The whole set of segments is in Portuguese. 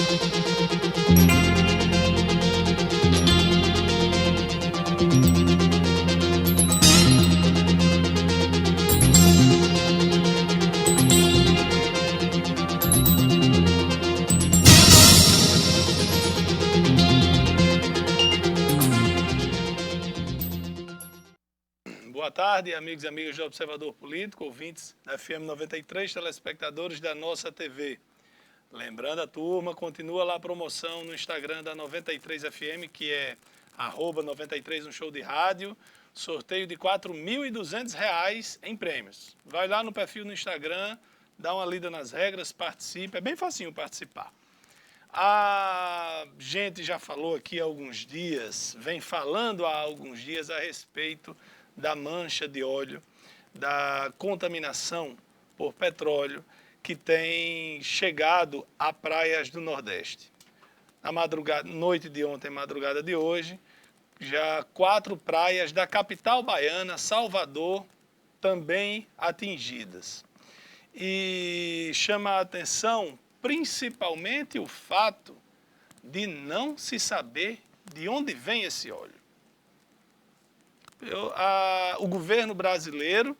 Boa tarde, amigos e amigas do Observador Político, ouvintes da FM 93, telespectadores da nossa TV. Lembrando a turma, continua lá a promoção no Instagram da 93FM, que é @93 um show de rádio, sorteio de R$ 4.200 em prêmios. Vai lá no perfil no Instagram, dá uma lida nas regras, participe, é bem facinho participar. A gente já falou aqui há alguns dias, vem falando há alguns dias a respeito da mancha de óleo, da contaminação por petróleo que tem chegado a praias do Nordeste. Na madrugada, noite de ontem, madrugada de hoje, já 4 praias da capital baiana, Salvador, também atingidas. E chama a atenção principalmente o fato de não se saber de onde vem esse óleo. O governo brasileiro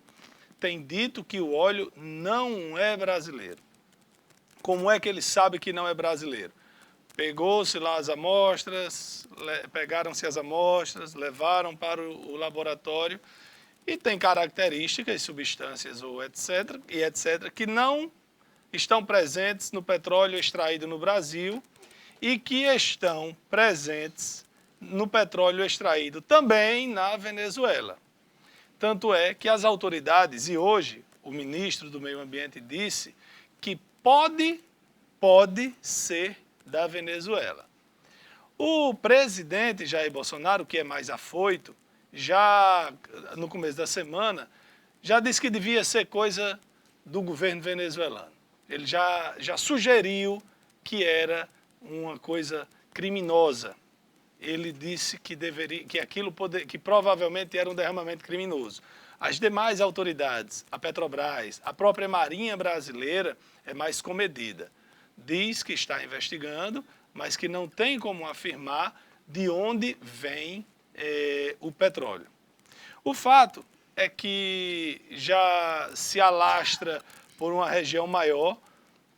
tem dito que o óleo não é brasileiro. Como é que ele sabe que não é brasileiro? Pegou-se lá as amostras, pegaram-se as amostras, levaram para o laboratório e tem características, substâncias ou etc, que não estão presentes no petróleo extraído no Brasil e que estão presentes no petróleo extraído também na Venezuela. Tanto é que as autoridades, e hoje o ministro do Meio Ambiente disse que pode ser da Venezuela. O presidente Jair Bolsonaro, que é mais afoito, já no começo da semana, já disse que devia ser coisa do governo venezuelano. Ele já sugeriu que era uma coisa criminosa. Ele disse que aquilo que provavelmente era um derramamento criminoso. As demais autoridades, a Petrobras, a própria Marinha Brasileira, é mais comedida. Diz que está investigando, mas que não tem como afirmar de onde vem o petróleo. O fato é que já se alastra por uma região maior,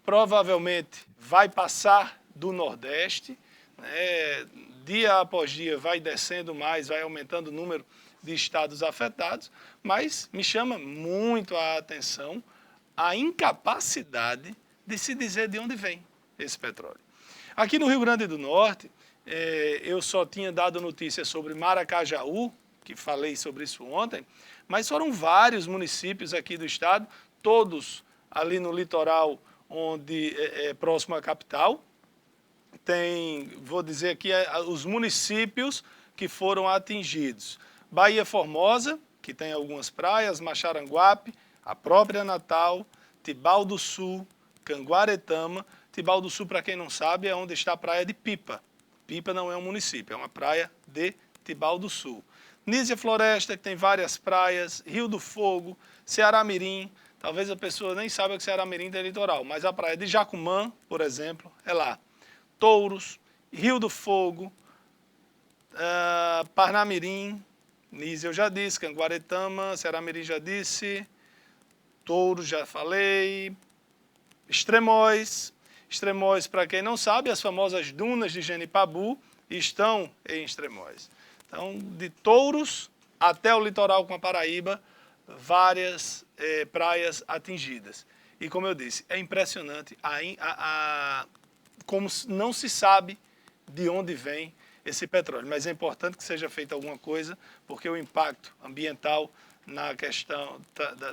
provavelmente vai passar do Nordeste, né? Dia após dia vai descendo mais, vai aumentando o número de estados afetados, mas me chama muito a atenção a incapacidade de se dizer de onde vem esse petróleo. Aqui no Rio Grande do Norte, eu só tinha dado notícia sobre Maracajaú, que falei sobre isso ontem, mas foram vários municípios aqui do estado, todos ali no litoral, onde é próximo à capital. Vou dizer aqui, os municípios que foram atingidos. Bahia Formosa, que tem algumas praias, Maxaranguape, a própria Natal, Tibau do Sul, Canguaretama. Tibau do Sul, para quem não sabe, é onde está a praia de Pipa. Pipa não é um município, é uma praia de Tibau do Sul. Nísia Floresta, que tem várias praias, Rio do Fogo, Ceará-Mirim. Talvez a pessoa nem saiba que Ceará-Mirim tem litoral, mas a praia de Jacumã, por exemplo, é lá. Touros, Rio do Fogo, Parnamirim, Nísia eu já disse, Canguaretama, Ceará-Mirim já disse, Touros já falei, Extremóis. Extremóis, para quem não sabe, as famosas dunas de Genipabu estão em Extremóis. Então, de Touros até o litoral com a Paraíba, várias praias atingidas. E como eu disse, é impressionante como não se sabe de onde vem esse petróleo. Mas é importante que seja feita alguma coisa, porque o impacto ambiental na questão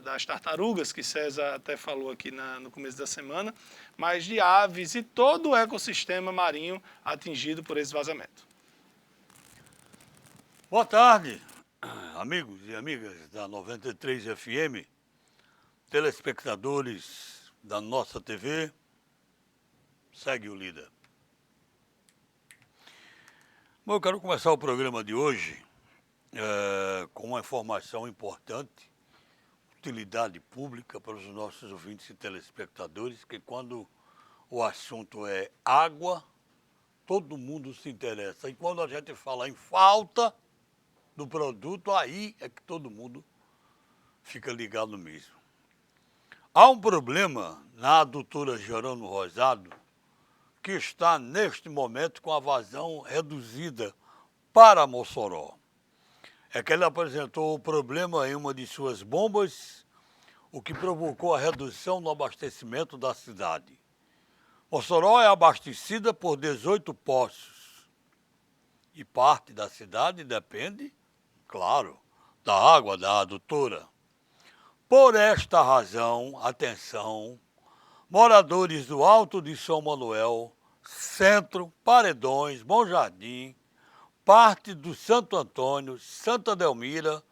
das tartarugas, que César até falou aqui no começo da semana, mas de aves e todo o ecossistema marinho atingido por esse vazamento. Boa tarde, amigos e amigas da 93 FM, telespectadores da nossa TV. Segue o líder. Bom, eu quero começar o programa de hoje com uma informação importante, utilidade pública para os nossos ouvintes e telespectadores, que quando o assunto é água, todo mundo se interessa. E quando a gente fala em falta do produto, aí é que todo mundo fica ligado mesmo. Há um problema na adutora Jerônimo Rosado, que está neste momento com a vazão reduzida para Mossoró. É que ele apresentou o problema em uma de suas bombas, o que provocou a redução no abastecimento da cidade. Mossoró é abastecida por 18 poços e parte da cidade depende, claro, da água da adutora. Por esta razão, atenção, moradores do Alto de São Manuel, Centro, Paredões, Bom Jardim, parte do Santo Antônio, Santa Delmira,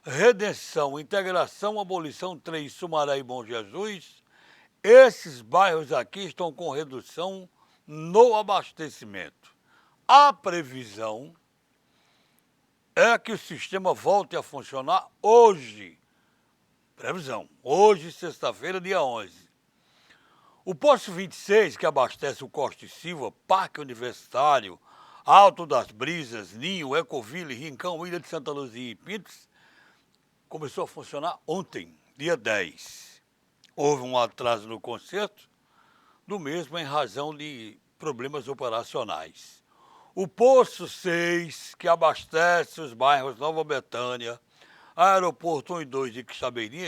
Redenção, Integração, Abolição 3, Sumaré e Bom Jesus, esses bairros aqui estão com redução no abastecimento. A previsão é que o sistema volte a funcionar hoje. Previsão, hoje, sexta-feira, dia 11. O posto 26, que abastece o Costa e Silva, Parque Universitário, Alto das Brisas, Ninho, Ecoville, Rincão, Ilha de Santa Luzia e Pintos, começou a funcionar ontem, dia 10. Houve um atraso no conserto do mesmo em razão de problemas operacionais. O posto 6, que abastece os bairros Nova Betânia, Aeroporto 1 e 2 de Quixabeirinha,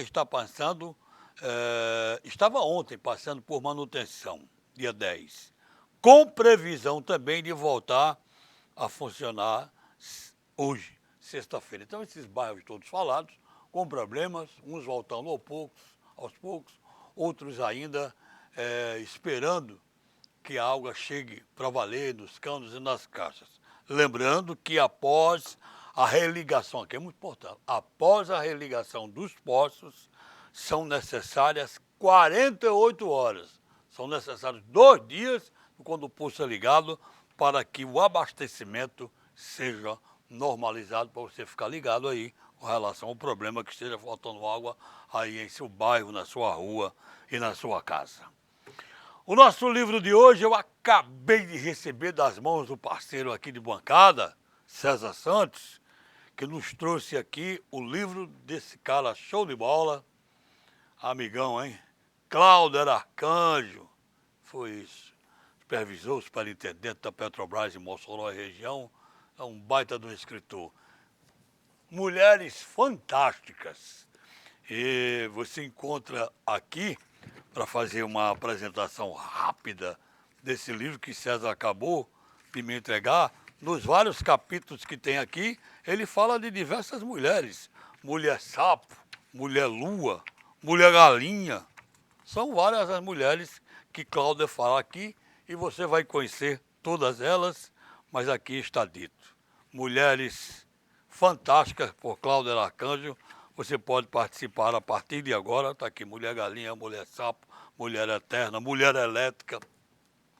estava ontem passando por manutenção, dia 10, com previsão também de voltar a funcionar hoje, sexta-feira. Então, esses bairros todos falados, com problemas, uns voltando aos poucos, outros ainda esperando que a água chegue para valer nos canos e nas caixas. Lembrando que após a religação, aqui é muito importante, após a religação dos poços, são necessárias 48 horas. São necessários 2 dias quando o poço é ligado para que o abastecimento seja normalizado, para você ficar ligado aí com relação ao problema que esteja faltando água aí em seu bairro, na sua rua e na sua casa. O nosso livro de hoje eu acabei de receber das mãos do parceiro aqui de bancada, César Santos, que nos trouxe aqui o livro desse cara show de bola, amigão, hein? Cláudio Arcanjo, foi isso. Supervisor, superintendente da Petrobras em Mossoró e região, é um baita de um escritor. Mulheres fantásticas. E você encontra aqui, para fazer uma apresentação rápida desse livro que César acabou de me entregar, nos vários capítulos que tem aqui, ele fala de diversas mulheres. Mulher sapo, mulher lua, mulher galinha. São várias as mulheres que Cláudia fala aqui e você vai conhecer todas elas, mas aqui está dito. Mulheres fantásticas por Cláudia Arcanjo. Você pode participar a partir de agora. Está aqui Mulher Galinha, Mulher Sapo, Mulher Eterna, Mulher Elétrica.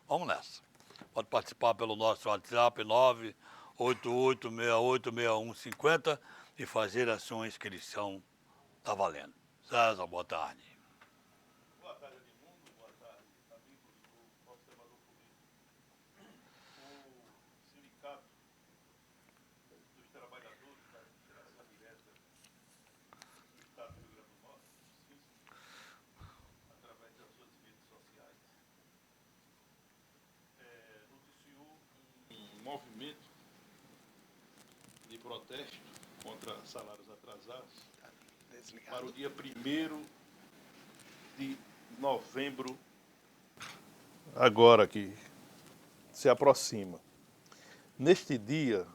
Vamos nessa. Pode participar pelo nosso WhatsApp 988686150 e fazer a sua inscrição. Está valendo. César, boa tarde. Boa tarde, Edmundo. Boa tarde, amigos do Observador Político. O Sindicato dos Trabalhadores da Administração Direta do Estado do Rio Grande do Norte, através das suas redes sociais, noticiou um movimento de protesto contra salários atrasados para o dia 1º de novembro, agora que se aproxima. Neste dia,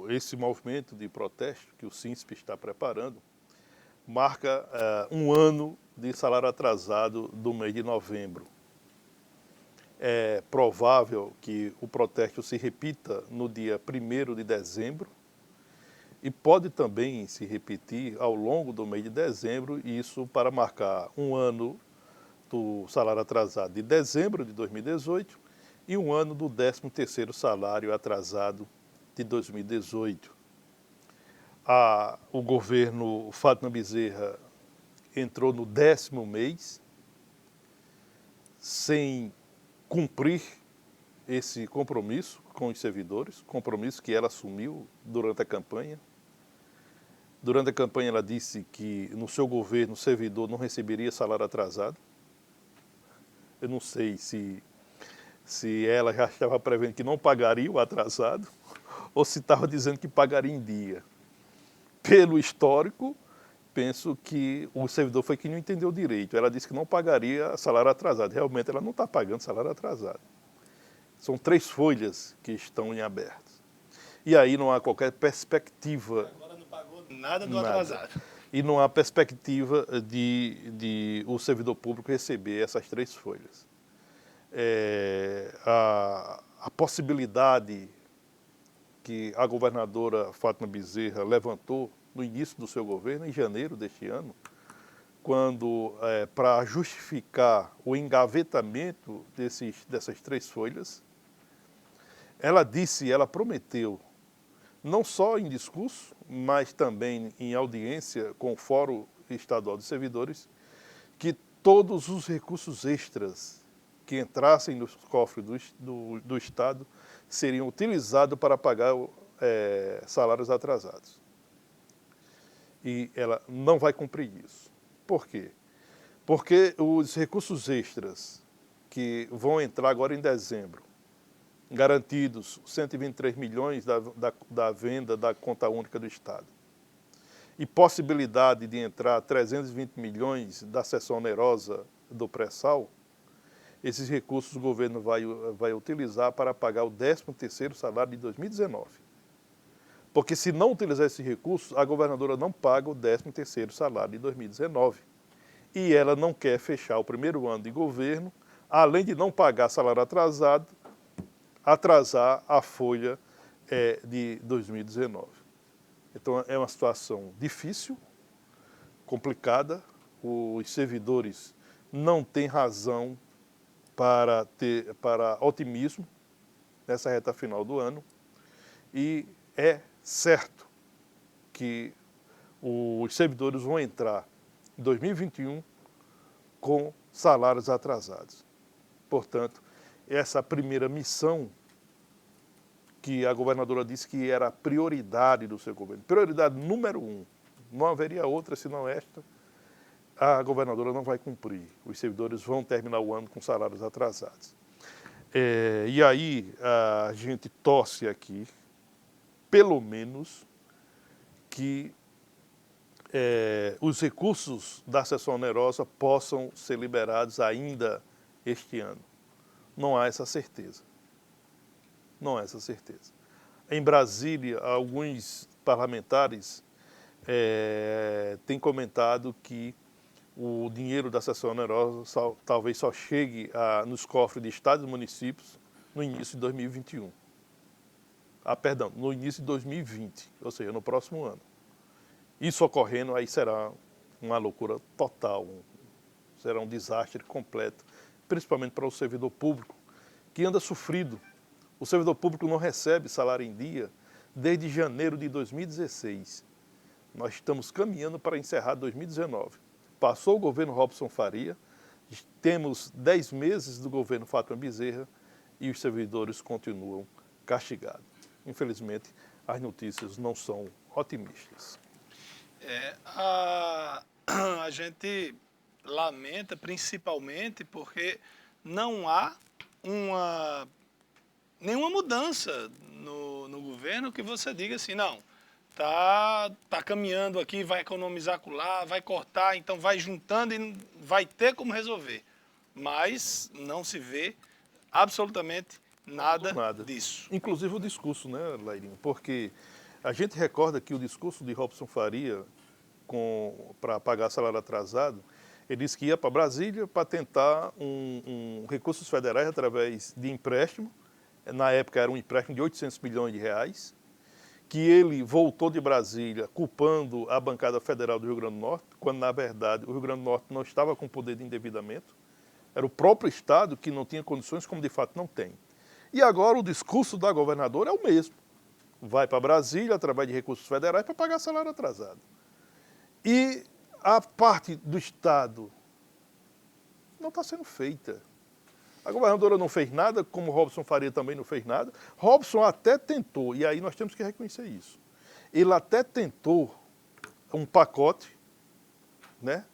esse movimento de protesto que o SINSP está preparando marca um ano de salário atrasado do mês de novembro. É provável que o protesto se repita no dia 1º de dezembro e pode também se repetir ao longo do mês de dezembro, isso para marcar um ano do salário atrasado de dezembro de 2018 e um ano do 13º salário atrasado de 2018. O governo Fátima Bezerra entrou no 10º mês sem cumprir esse compromisso com os servidores, compromisso que ela assumiu durante a campanha. Durante a campanha ela disse que no seu governo o servidor não receberia salário atrasado. Eu não sei se ela já estava prevendo que não pagaria o atrasado ou se estava dizendo que pagaria em dia. Pelo histórico, penso que o servidor foi que não entendeu direito. Ela disse que não pagaria salário atrasado. Realmente ela não está pagando salário atrasado. São 3 folhas que estão em aberto. E aí não há qualquer perspectiva. Agora não pagou nada do Nada. atrasado. E não há perspectiva de o servidor público receber essas 3 folhas. A possibilidade que a governadora Fátima Bezerra levantou no início do seu governo, em janeiro deste ano, quando, para justificar o engavetamento dessas 3 folhas, ela prometeu, não só em discurso, mas também em audiência com o Fórum Estadual dos Servidores, que todos os recursos extras que entrassem nos cofres do Estado seriam utilizados para pagar salários atrasados. E ela não vai cumprir isso. Por quê? Porque os recursos extras que vão entrar agora em dezembro, garantidos 123 milhões da venda da conta única do Estado, e possibilidade de entrar 320 milhões da seção onerosa do pré-sal, esses recursos o governo vai utilizar para pagar o 13º salário de 2019. Porque se não utilizar esses recursos, a governadora não paga o 13º salário de 2019. E ela não quer fechar o primeiro ano de governo, além de não pagar salário atrasado, atrasar a folha de 2019. Então é uma situação difícil, complicada, os servidores não têm razão para otimismo nessa reta final do ano, e é certo que os servidores vão entrar em 2021 com salários atrasados. Portanto, essa primeira missão que a governadora disse que era a prioridade do seu governo, prioridade número 1, não haveria outra senão esta, a governadora não vai cumprir. Os servidores vão terminar o ano com salários atrasados. E aí a gente torce aqui, pelo menos, que os recursos da seção onerosa possam ser liberados ainda este ano. Não há essa certeza. Não há essa certeza. Em Brasília, alguns parlamentares têm comentado que o dinheiro da seção onerosa talvez só chegue nos cofres de estados e municípios no início de 2021. Perdão, no início de 2020, ou seja, no próximo ano. Isso ocorrendo, aí será uma loucura total, será um desastre completo, principalmente para o servidor público, que anda sofrido. O servidor público não recebe salário em dia desde janeiro de 2016. Nós estamos caminhando para encerrar 2019. Passou o governo Robson Faria, temos 10 meses do governo Fátima Bezerra e os servidores continuam castigados. Infelizmente, as notícias não são otimistas. A gente lamenta principalmente porque não há nenhuma mudança no governo que você diga assim, não, tá caminhando aqui, vai economizar acolá, vai cortar, então vai juntando e vai ter como resolver. Mas não se vê absolutamente nada disso. Inclusive o discurso, né, Lairinho? Porque a gente recorda que o discurso de Robson Faria para pagar salário atrasado, ele disse que ia para Brasília para tentar recursos federais através de empréstimo. Na época era um empréstimo de 800 milhões de reais, que ele voltou de Brasília culpando a bancada federal do Rio Grande do Norte, quando na verdade o Rio Grande do Norte não estava com poder de endividamento. Era o próprio Estado que não tinha condições, como de fato não tem. E agora o discurso da governadora é o mesmo. Vai para Brasília através de recursos federais para pagar salário atrasado. E a parte do Estado não está sendo feita. A governadora não fez nada, como Robson Faria também não fez nada. Robson até tentou, e aí nós temos que reconhecer isso. Ele até tentou um pacote, né,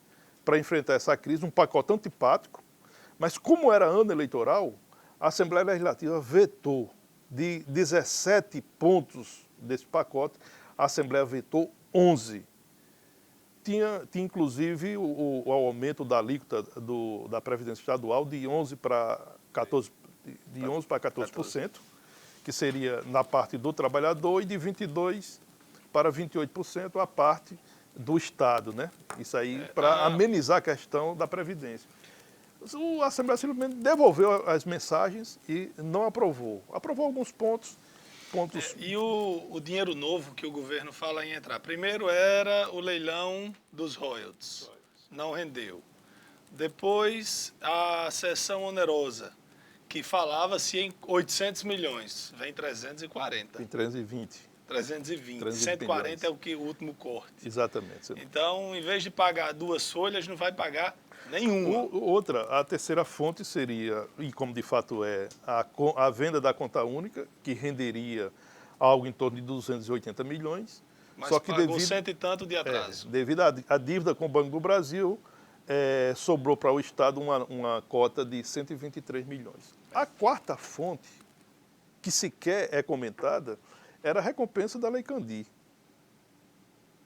para enfrentar essa crise, um pacote antipático, mas como era ano eleitoral, a Assembleia Legislativa vetou de 17 pontos desse pacote, a Assembleia vetou 11. Tinha inclusive o aumento da alíquota da Previdência Estadual de 11 para 14%, de 11 para 14%, que seria na parte do trabalhador, e de 22% para 28% a parte do Estado, né? Isso aí para amenizar a questão da Previdência. A Assembleia simplesmente devolveu as mensagens e não aprovou. Aprovou alguns pontos. E o dinheiro novo que o governo fala em entrar? Primeiro era o leilão dos royalties. Não rendeu. Depois, a cessão onerosa, que falava-se em 800 milhões. Vem 340. Em 320. 320. 140 milhões. é o último corte. Exatamente. Então, em vez de pagar 2 folhas, não vai pagar nenhuma. A terceira fonte seria, e como de fato é, a venda da conta única, que renderia algo em torno de 280 milhões. Mas só que pagou cento e tanto de atraso. Devido à dívida com o Banco do Brasil, sobrou para o Estado uma cota de 123 milhões. A quarta fonte, que sequer é comentada, era a recompensa da Lei Candir,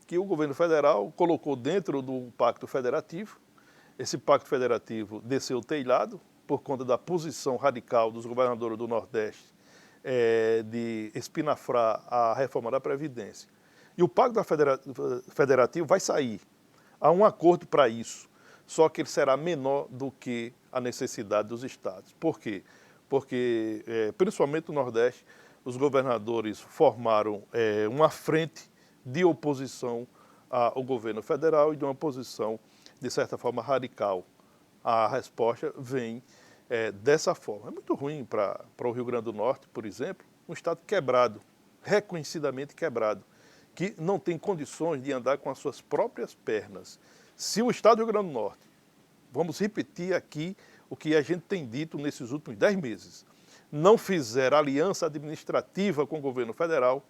que o governo federal colocou dentro do Pacto Federativo. Esse Pacto Federativo desceu o telhado por conta da posição radical dos governadores do Nordeste de espinafrar a reforma da Previdência. E o Pacto Federativo vai sair. Há um acordo para isso, só que ele será menor do que a necessidade dos estados. Por quê? Porque, principalmente no Nordeste, os governadores formaram uma frente de oposição ao governo federal e de uma posição, de certa forma, radical. A resposta vem dessa forma. É muito ruim para o Rio Grande do Norte, por exemplo, um estado quebrado, reconhecidamente quebrado, que não tem condições de andar com as suas próprias pernas. Se o estado do Rio Grande do Norte, vamos repetir aqui o que a gente tem dito nesses últimos 10 meses, não fizer aliança administrativa com o governo federal,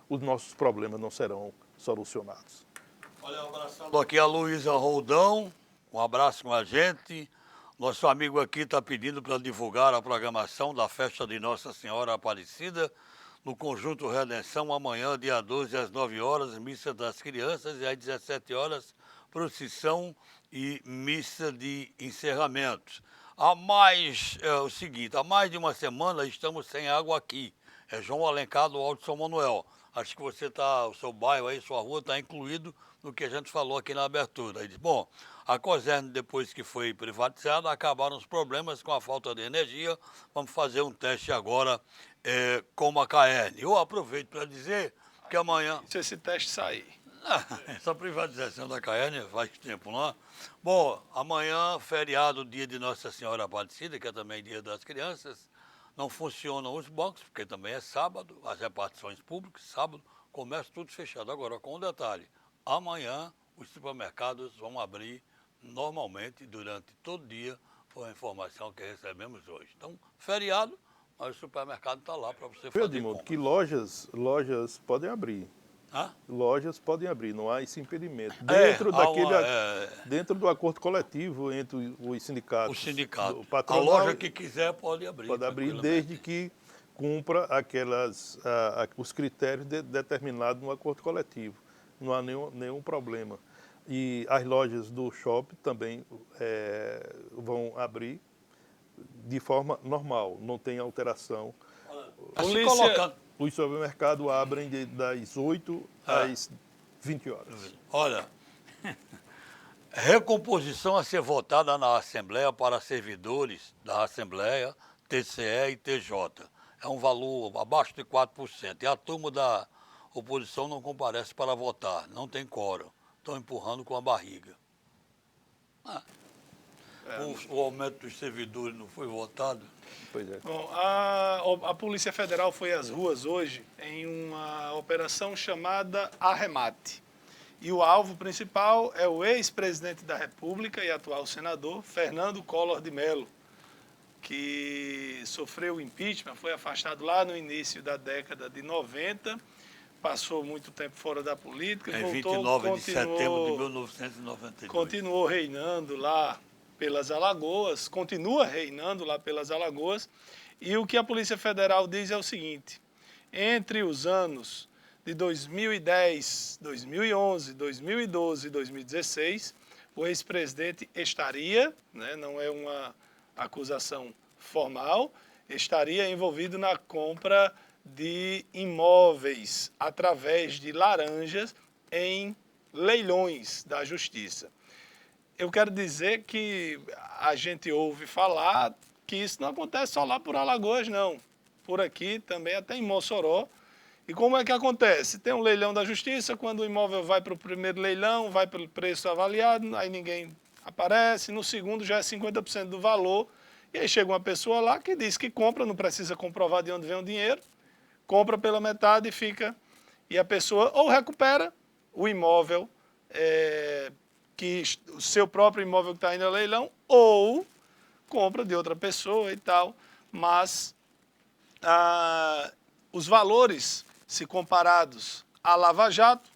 os nossos problemas não serão solucionados. Olha, abraçando aqui a Luísa Roldão, um abraço com a gente. Nosso amigo aqui está pedindo para divulgar a programação da festa de Nossa Senhora Aparecida no Conjunto Redenção, amanhã, dia 12, às 9 horas, missa das crianças, e às 17 horas, procissão e missa de encerramento. Há mais de uma semana estamos sem água aqui. É João Alencar do Alto São Manuel. Acho que o seu bairro aí, sua rua está incluído no que a gente falou aqui na abertura. Ele diz, bom, a Coserno, depois que foi privatizada, acabaram os problemas com a falta de energia. Vamos fazer um teste agora com a Caerne. Eu aproveito para dizer que amanhã... Se esse teste sair. Essa privatização da Caerne faz tempo, não é? Bom, amanhã, feriado, dia de Nossa Senhora Aparecida, que é também dia das crianças, não funcionam os bancos, porque também é sábado, as repartições públicas, sábado, comércio tudo fechado. Agora, com um detalhe, amanhã os supermercados vão abrir normalmente durante todo o dia, foi a informação que recebemos hoje. Então, feriado, mas o supermercado está lá para você fazer Edmundo, compras. que lojas podem abrir. Hã? Lojas podem abrir, não há esse impedimento. Dentro do acordo coletivo entre os sindicatos. O sindicato. A loja que quiser pode abrir. Pode abrir desde que cumpra os critérios determinados no acordo coletivo. Não há nenhum problema. E as lojas do shopping também vão abrir de forma normal, não tem alteração. Os supermercados abrem das 8 às 20 horas. Olha, recomposição a ser votada na Assembleia para servidores da Assembleia, TCE e TJ. É um valor abaixo de 4%. E a turma da oposição não comparece para votar, não tem quórum. Estão empurrando com a barriga. O aumento dos servidores não foi votado? Pois é. Bom, a Polícia Federal foi às ruas hoje em uma operação chamada Arremate. E o alvo principal é o ex-presidente da República e atual senador, Fernando Collor de Mello, que sofreu impeachment, foi afastado lá no início da década de 90, passou muito tempo fora da política, Em voltou, 29 de setembro de 1992. continuou reinando lá pelas Alagoas, continua reinando lá pelas Alagoas, e o que a Polícia Federal diz é o seguinte: entre os anos de 2010, 2011, 2012 e 2016, o ex-presidente estaria, né, não é uma acusação formal, estaria envolvido na compra de imóveis através de laranjas em leilões da justiça. Eu quero dizer que a gente ouve falar que isso não acontece só lá por Alagoas, não. Por aqui também, até em Mossoró. E como é que acontece? Tem um leilão da justiça, quando o imóvel vai para o primeiro leilão, vai pelo preço avaliado, aí ninguém aparece, no segundo já é 50% do valor, e aí chega uma pessoa lá que diz que compra, não precisa comprovar de onde vem o dinheiro, compra pela metade e fica, e a pessoa ou recupera o imóvel, o seu próprio imóvel que está indo ao leilão, ou compra de outra pessoa e tal, mas os valores, se comparados à Lava Jato,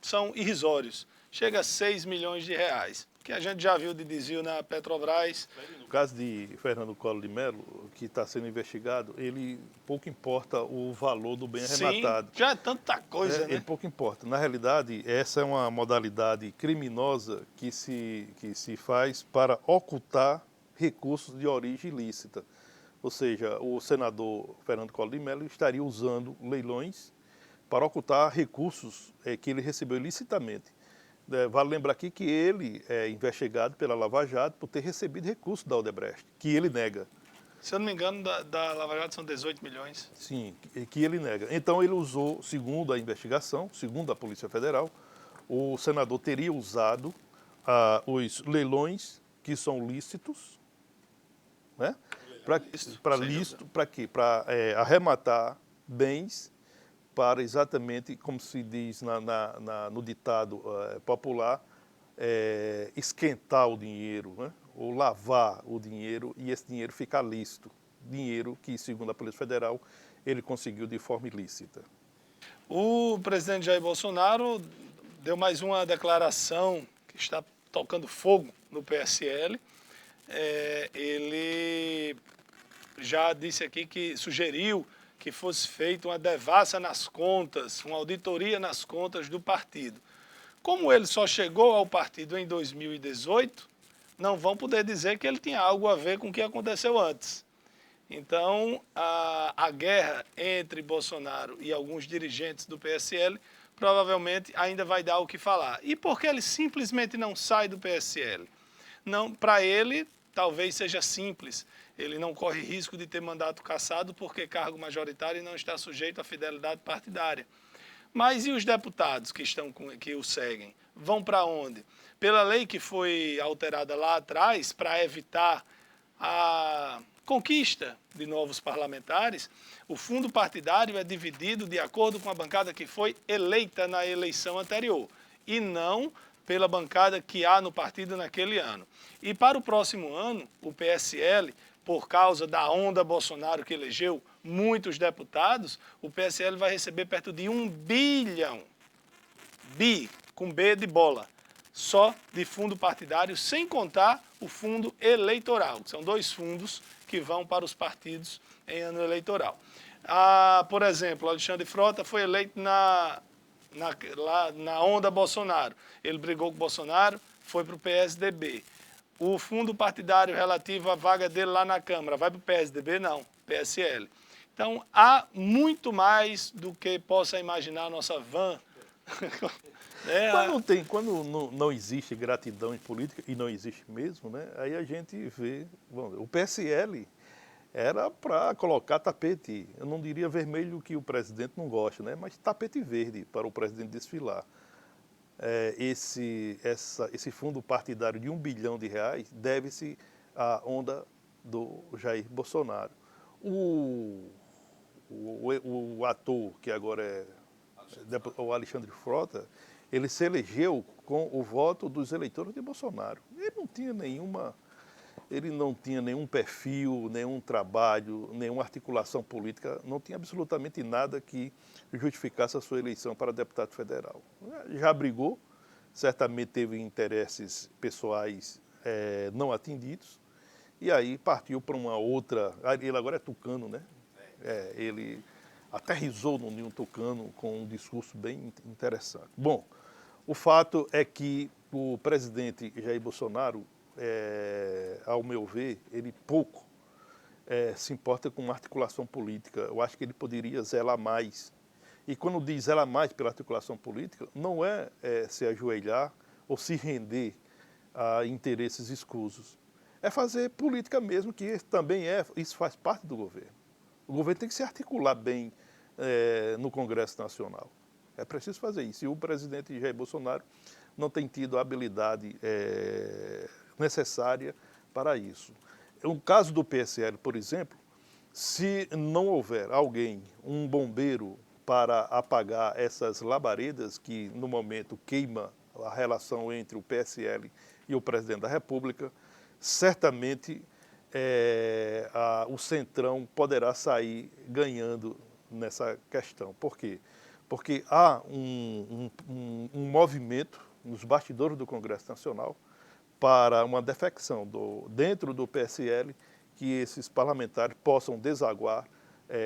são irrisórios. Chega a 6 milhões de reais, que a gente já viu de desvio na Petrobras. No caso de Fernando Collor de Mello, que está sendo investigado, ele pouco importa o valor do bem arrematado. Sim, já é tanta coisa, né? Ele pouco importa. Na realidade, essa é uma modalidade criminosa que se faz para ocultar recursos de origem ilícita. Ou seja, o senador Fernando Collor de Mello estaria usando leilões para ocultar recursos que ele recebeu ilicitamente. Vale lembrar aqui que ele é investigado pela Lava Jato por ter recebido recursos da Odebrecht, que ele nega. Se eu não me engano, da Lava Jato são 18 milhões. Sim, que ele nega. Então ele usou, segundo a investigação, segundo a Polícia Federal, o senador teria usado os leilões que são lícitos, né? Para quê? Para arrematar bens para exatamente, como se diz no ditado popular, esquentar o dinheiro, né? Ou lavar o dinheiro e esse dinheiro ficar lícito. Dinheiro que, segundo a Polícia Federal, ele conseguiu de forma ilícita. O presidente Jair Bolsonaro deu mais uma declaração que está tocando fogo no PSL. Ele já disse aqui que sugeriu que fosse feita uma devassa nas contas, uma auditoria nas contas do partido. Como ele só chegou ao partido em 2018, não vão poder dizer que ele tinha algo a ver com o que aconteceu antes. Então, a guerra entre Bolsonaro e alguns dirigentes do PSL provavelmente ainda vai dar o que falar. E por que ele simplesmente não sai do PSL? Não, para ele, talvez seja simples. Ele não corre risco de ter mandato cassado porque cargo majoritário não está sujeito à fidelidade partidária. Mas e os deputados que o seguem? Vão para onde? Pela lei que foi alterada lá atrás para evitar a conquista de novos parlamentares, o fundo partidário é dividido de acordo com a bancada que foi eleita na eleição anterior e não pela bancada que há no partido naquele ano. E para o próximo ano, o PSL, por causa da onda Bolsonaro que elegeu muitos deputados, o PSL vai receber perto de 1 bilhão, com B de bola, só de fundo partidário, sem contar o fundo eleitoral, que são 2 fundos que vão para os partidos em ano eleitoral. Por exemplo, Alexandre Frota foi eleito lá na onda Bolsonaro. Ele brigou com o Bolsonaro, foi para o PSDB. O fundo partidário relativo à vaga dele lá na Câmara vai para o PSDB? Não, PSL. Então, há muito mais do que possa imaginar a nossa van. Quando não existe gratidão em política, e não existe mesmo, né? Aí a gente vê, o PSL era para colocar tapete, eu não diria vermelho que o presidente não gosta, né? Mas tapete verde para o presidente desfilar. Esse fundo partidário de R$1 bilhão deve-se à onda do Jair Bolsonaro. O ator, que agora é o Alexandre Frota, ele se elegeu com o voto dos eleitores de Bolsonaro. Ele não tinha nenhuma ele não tinha nenhum perfil, nenhum trabalho, nenhuma articulação política, não tinha absolutamente nada que justificasse a sua eleição para deputado federal. Já brigou, certamente teve interesses pessoais não atendidos, e aí partiu para uma outra. Ele agora é tucano, né? Ele aterrissou no ninho tucano com um discurso bem interessante. Bom, o fato é que o presidente Jair Bolsonaro, ao meu ver, ele pouco se importa com uma articulação política. Eu acho que ele poderia zelar mais. E quando diz zelar mais pela articulação política, não é se ajoelhar ou se render a interesses escusos. É fazer política mesmo, que também isso faz parte do governo. O governo tem que se articular bem no Congresso Nacional. É preciso fazer isso. E o presidente Jair Bolsonaro não tem tido a habilidade necessária para isso. No caso do PSL, por exemplo, se não houver alguém, um bombeiro, para apagar essas labaredas que, no momento, queima a relação entre o PSL e o presidente da República, certamente o Centrão poderá sair ganhando nessa questão. Por quê? Porque há um movimento nos bastidores do Congresso Nacional para uma defecção dentro do PSL, que esses parlamentares possam desaguar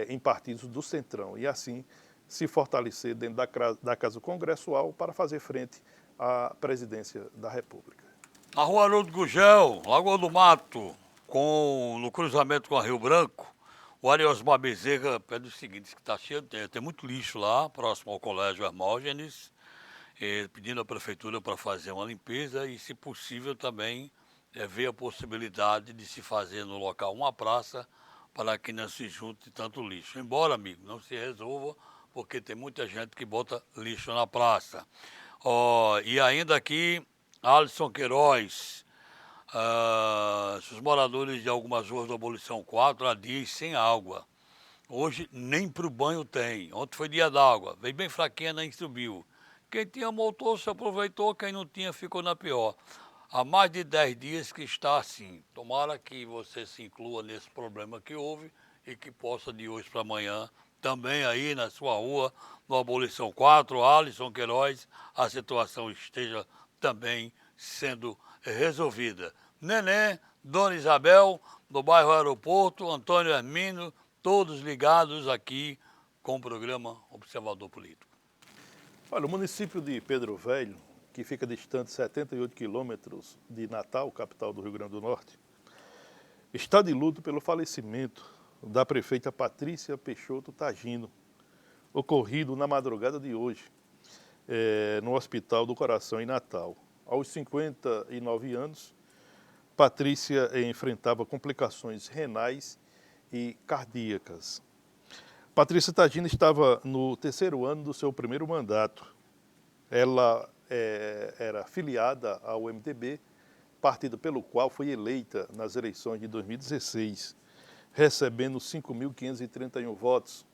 em partidos do Centrão e assim se fortalecer dentro da Casa Congressual para fazer frente à presidência da República. Na rua Haroldo Gugel, Lagoa do Mato, no cruzamento com a Rio Branco, o Ariosmar Bezerra pede o seguinte, que está cheio, tem muito lixo lá, próximo ao Colégio Hermógenes, pedindo à prefeitura para fazer uma limpeza e, se possível, também ver a possibilidade de se fazer no local uma praça para que não se junte tanto lixo. Embora, amigo, não se resolva, porque tem muita gente que bota lixo na praça. E ainda aqui, Alisson Queiroz, os moradores de algumas ruas da Abolição 4 há dias sem água. Hoje nem para o banho tem. Ontem foi dia d'água, veio bem fraquinha, nem subiu. Quem tinha motor se aproveitou, quem não tinha ficou na pior. Há mais de 10 dias que está assim. Tomara que você se inclua nesse problema que houve e que possa, de hoje para amanhã, também aí na sua rua, no Abolição 4, Alisson Queiroz, a situação esteja também sendo resolvida. Neném, Dona Isabel, do bairro Aeroporto, Antônio Hermínio, todos ligados aqui com o programa Observador Político. Olha, o município de Pedro Velho, que fica distante 78 quilômetros de Natal, capital do Rio Grande do Norte, está de luto pelo falecimento da prefeita Patrícia Peixoto Tagino, ocorrido na madrugada de hoje, no Hospital do Coração, em Natal. Aos 59 anos, Patrícia enfrentava complicações renais e cardíacas. Patrícia Tagino estava no 3º ano do seu primeiro mandato. Ela era filiada ao MDB, partido pelo qual foi eleita nas eleições de 2016, recebendo 5.531 votos,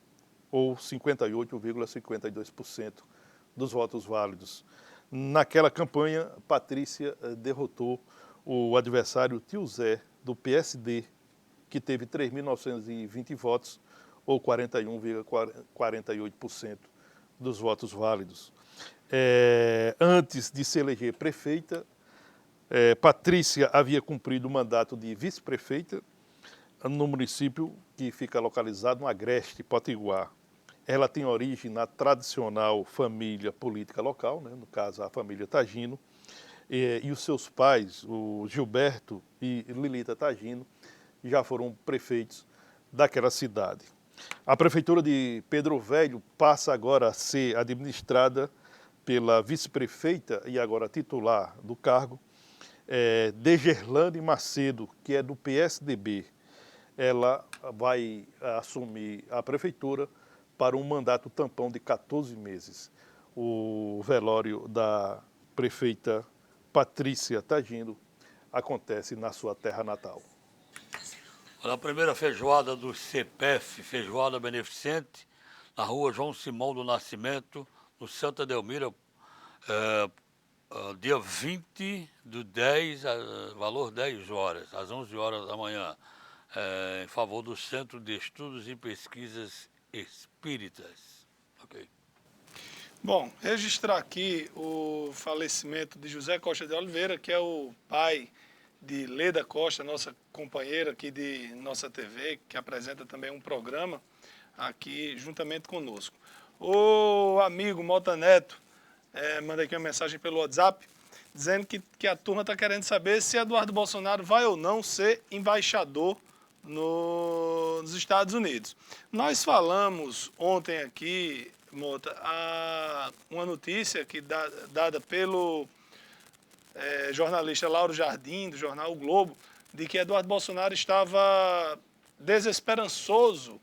ou 58,52% dos votos válidos. Naquela campanha, Patrícia derrotou o adversário Tio Zé, do PSD, que teve 3.920 votos, ou 41,48% dos votos válidos. Antes de se eleger prefeita, Patrícia havia cumprido o mandato de vice-prefeita no município que fica localizado no Agreste, Potiguar. Ela tem origem na tradicional família política local, né, no caso a família Tagino, e os seus pais, o Gilberto e Lilita Tagino, já foram prefeitos daquela cidade. A prefeitura de Pedro Velho passa agora a ser administrada pela vice-prefeita e agora titular do cargo, Degerlane Macedo, que é do PSDB. Ela vai assumir a prefeitura para um mandato tampão de 14 meses. O velório da prefeita Patrícia Tagino acontece na sua terra natal. A primeira feijoada do CPF, feijoada beneficente, na rua João Simão do Nascimento, no Santa Delmira, dia 20 do 10, valor 10 horas, às 11 horas da manhã, em favor do Centro de Estudos e Pesquisas Espíritas. Ok. Bom, registrar aqui o falecimento de José Costa de Oliveira, que é o pai de Leda Costa, nossa companheira aqui de nossa TV, que apresenta também um programa aqui juntamente conosco. O amigo Mota Neto manda aqui uma mensagem pelo WhatsApp, dizendo que a turma está querendo saber se Eduardo Bolsonaro vai ou não ser embaixador nos Estados Unidos. Nós falamos ontem aqui, Mota, uma notícia dada pelo jornalista Lauro Jardim, do jornal O Globo, de que Eduardo Bolsonaro estava desesperançoso,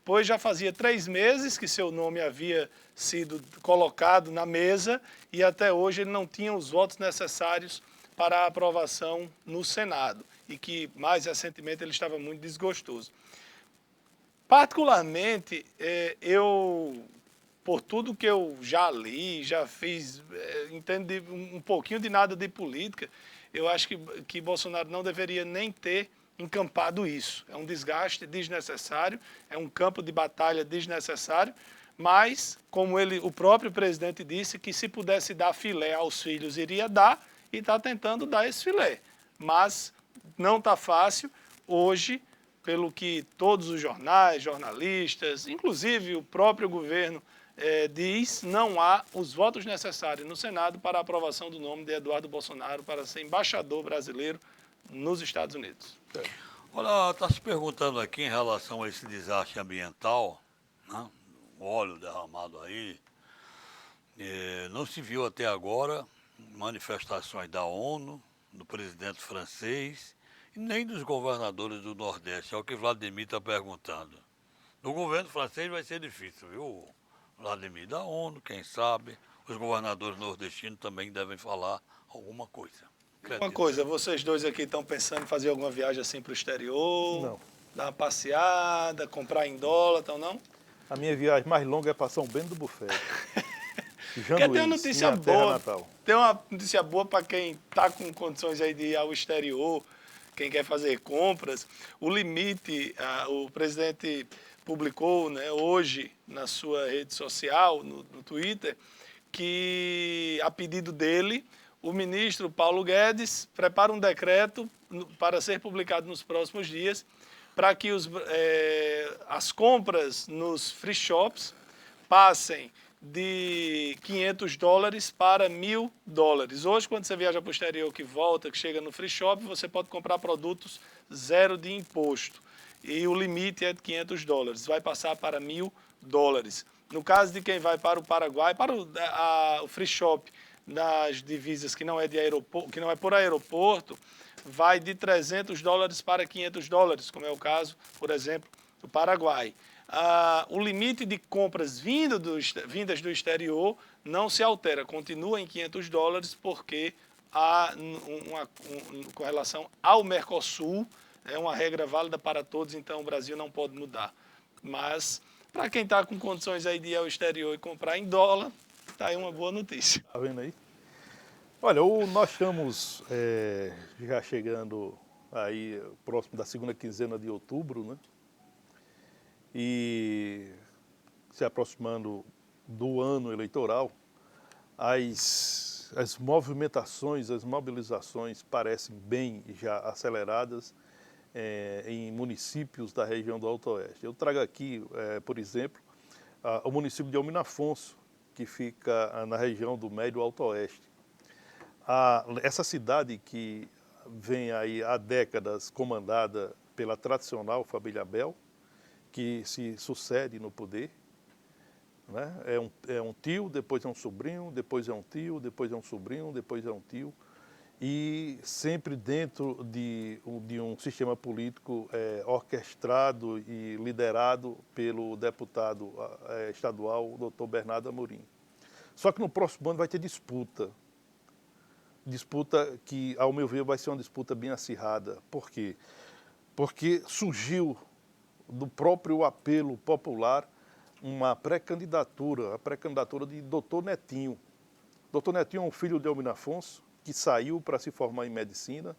pois já fazia 3 meses que seu nome havia sido colocado na mesa e até hoje ele não tinha os votos necessários para a aprovação no Senado e que, mais recentemente, ele estava muito desgostoso. Particularmente, eu, por tudo que eu já li, já fiz, entendo um pouquinho de nada de política, eu acho que Bolsonaro não deveria nem ter encampado isso. É um desgaste desnecessário, é um campo de batalha desnecessário, mas, como o próprio presidente disse, que se pudesse dar filé aos filhos, iria dar, e está tentando dar esse filé. Mas não está fácil. Hoje, pelo que todos os jornais, jornalistas, inclusive o próprio governo diz, não há os votos necessários no Senado para a aprovação do nome de Eduardo Bolsonaro para ser embaixador brasileiro nos Estados Unidos. Olha, está se perguntando aqui em relação a esse desastre ambiental, né? O óleo derramado aí, não se viu até agora manifestações da ONU, do presidente francês, e nem dos governadores do Nordeste, é o que Vladimir está perguntando. No governo francês vai ser difícil, viu, Vladimir? Da ONU, quem sabe, os governadores nordestinos também devem falar alguma coisa. Uma coisa, vocês dois aqui estão pensando em fazer alguma viagem assim para o exterior? Não. Dar uma passeada, comprar em dólar, então não? A minha viagem mais longa é para São Bento do Bufete. Porque tem uma notícia minha terra boa. natal. Tem uma notícia boa para quem está com condições aí de ir ao exterior, quem quer fazer compras. O limite, o presidente publicou, né, hoje na sua rede social, no Twitter, que a pedido dele, o ministro Paulo Guedes prepara um decreto para ser publicado nos próximos dias, para que as compras nos free shops passem de $500 para $1.000. Hoje, quando você viaja para o exterior, que volta, que chega no free shop, você pode comprar produtos zero de imposto. E o limite é de $500. Vai passar para $1.000. No caso de quem vai para o Paraguai, para o free shop nas divisas que não é de aeroporto, que não é por aeroporto, vai de $300 para $500, como é o caso, por exemplo, do Paraguai. O limite de compras vindas do exterior não se altera, continua em $500 porque com relação ao Mercosul, é uma regra válida para todos, então o Brasil não pode mudar. Mas, para quem está com condições aí de ir ao exterior e comprar em dólar, está aí uma boa notícia. Está vendo aí? Olha, nós estamos já chegando aí próximo da segunda quinzena de outubro, né? E se aproximando do ano eleitoral, as movimentações, as mobilizações parecem bem já aceleradas em municípios da região do Alto Oeste. Eu trago aqui, por exemplo, o município de Almino Afonso, que fica na região do Médio Alto Oeste. Essa cidade que vem aí há décadas comandada pela tradicional família Bel, que se sucede no poder, né? É um tio, depois é um sobrinho, depois é um tio, depois é um sobrinho, depois é um tio, e sempre dentro de um sistema político orquestrado e liderado pelo deputado estadual, Dr. Bernardo Amorim. Só que no próximo ano vai ter disputa que, ao meu ver, vai ser uma disputa bem acirrada. Por quê? Porque surgiu do próprio apelo popular uma pré-candidatura, a pré-candidatura de Dr. Netinho. Dr. Netinho é um filho de Albino Afonso, que saiu para se formar em medicina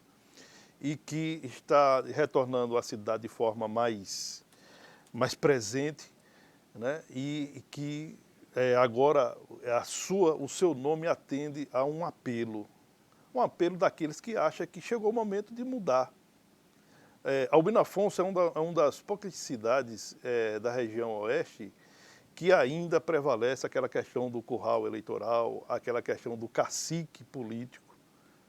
e que está retornando à cidade de forma mais presente, né? E que agora o seu nome atende a um apelo daqueles que acham que chegou o momento de mudar. Albino Afonso é uma das poucas cidades da região oeste que ainda prevalece aquela questão do curral eleitoral, aquela questão do cacique político,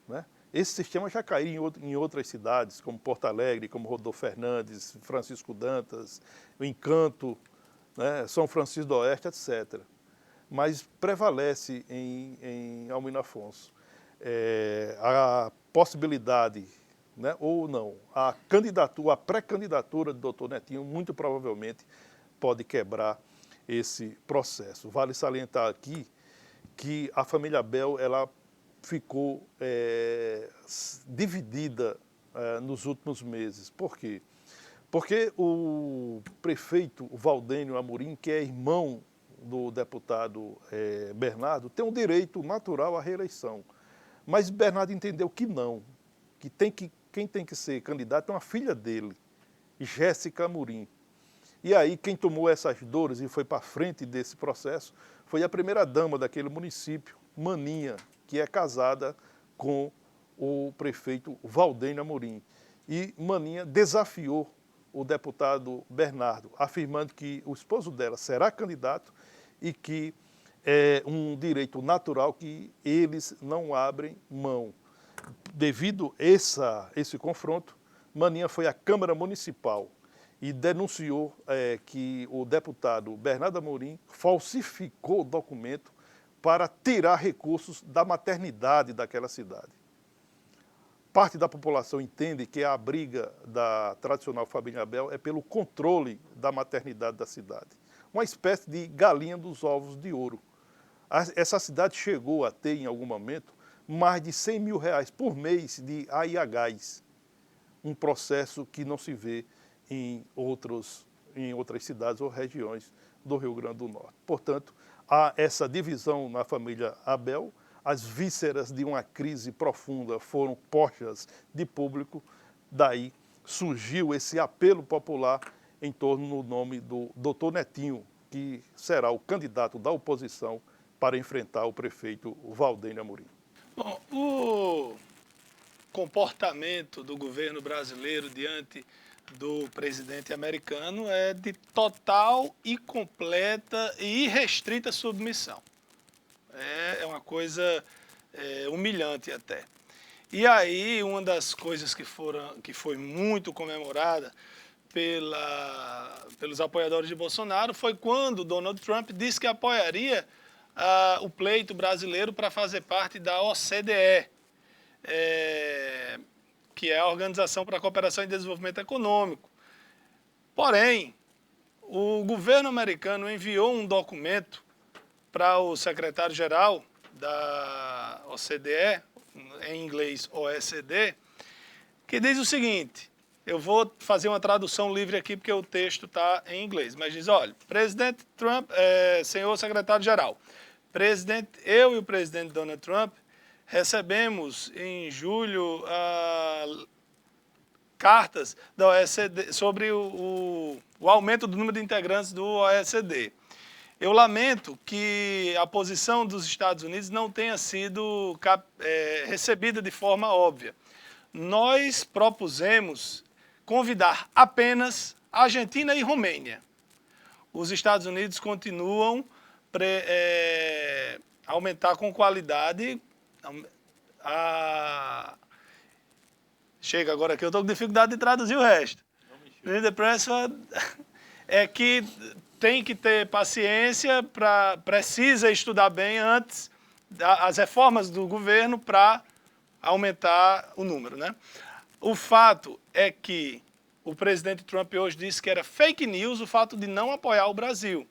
né? Esse sistema já caiu em outras cidades, como Porto Alegre, como Rodolfo Fernandes, Francisco Dantas, o Encanto, né? São Francisco do Oeste, etc. Mas prevalece em Albino Afonso. A possibilidade, né, ou não, a pré-candidatura do Dr. Netinho muito provavelmente pode quebrar esse processo. Vale salientar aqui que a família Abel ela ficou dividida nos últimos meses. Por quê? Porque o prefeito Valdênio Amorim, que é irmão do deputado Bernardo, tem um direito natural à reeleição. Mas Bernardo entendeu que não, que quem tem que ser candidato é uma filha dele, Jéssica Amorim. E aí quem tomou essas dores e foi para frente desse processo foi a primeira-dama daquele município, Maninha, que é casada com o prefeito Valdênio Amorim. E Maninha desafiou o deputado Bernardo, afirmando que o esposo dela será candidato e que é um direito natural que eles não abrem mão. Devido a esse confronto, Maninha foi à Câmara Municipal e denunciou que o deputado Bernardo Amorim falsificou o documento para tirar recursos da maternidade daquela cidade. Parte da população entende que a briga da tradicional família Abel é pelo controle da maternidade da cidade. Uma espécie de galinha dos ovos de ouro. Essa cidade chegou a ter, em algum momento, mais de R$100 mil por mês de AIHs. Um processo que não se vê em outras cidades ou regiões do Rio Grande do Norte. Portanto, há essa divisão na família Abel, as vísceras de uma crise profunda foram postas de público, daí surgiu esse apelo popular em torno do nome do Dr. Netinho, que será o candidato da oposição para enfrentar o prefeito Valdênio Amorim. Bom, o comportamento do governo brasileiro diante do presidente americano é de total e completa e irrestrita submissão. É uma coisa humilhante até. E aí, uma das coisas que foi muito comemorada pelos apoiadores de Bolsonaro foi quando Donald Trump disse que apoiaria o pleito brasileiro para fazer parte da OCDE, que é a Organização para a Cooperação e Desenvolvimento Econômico. Porém, o governo americano enviou um documento para o secretário-geral da OCDE, em inglês OECD, que diz o seguinte, eu vou fazer uma tradução livre aqui porque o texto está em inglês, mas diz, olha, presidente Trump, senhor secretário-geral, eu e o presidente Donald Trump recebemos em julho cartas da OECD sobre o aumento do número de integrantes do OECD. Eu lamento que a posição dos Estados Unidos não tenha sido recebida de forma óbvia. Nós propusemos convidar apenas Argentina e Romênia. Os Estados Unidos continuam a aumentar com qualidade. Chega agora que eu estou com dificuldade de traduzir o resto. The press é que tem que ter paciência, precisa estudar bem antes as reformas do governo para aumentar o número, né? O fato é que o presidente Trump hoje disse que era fake news o fato de não apoiar o Brasil.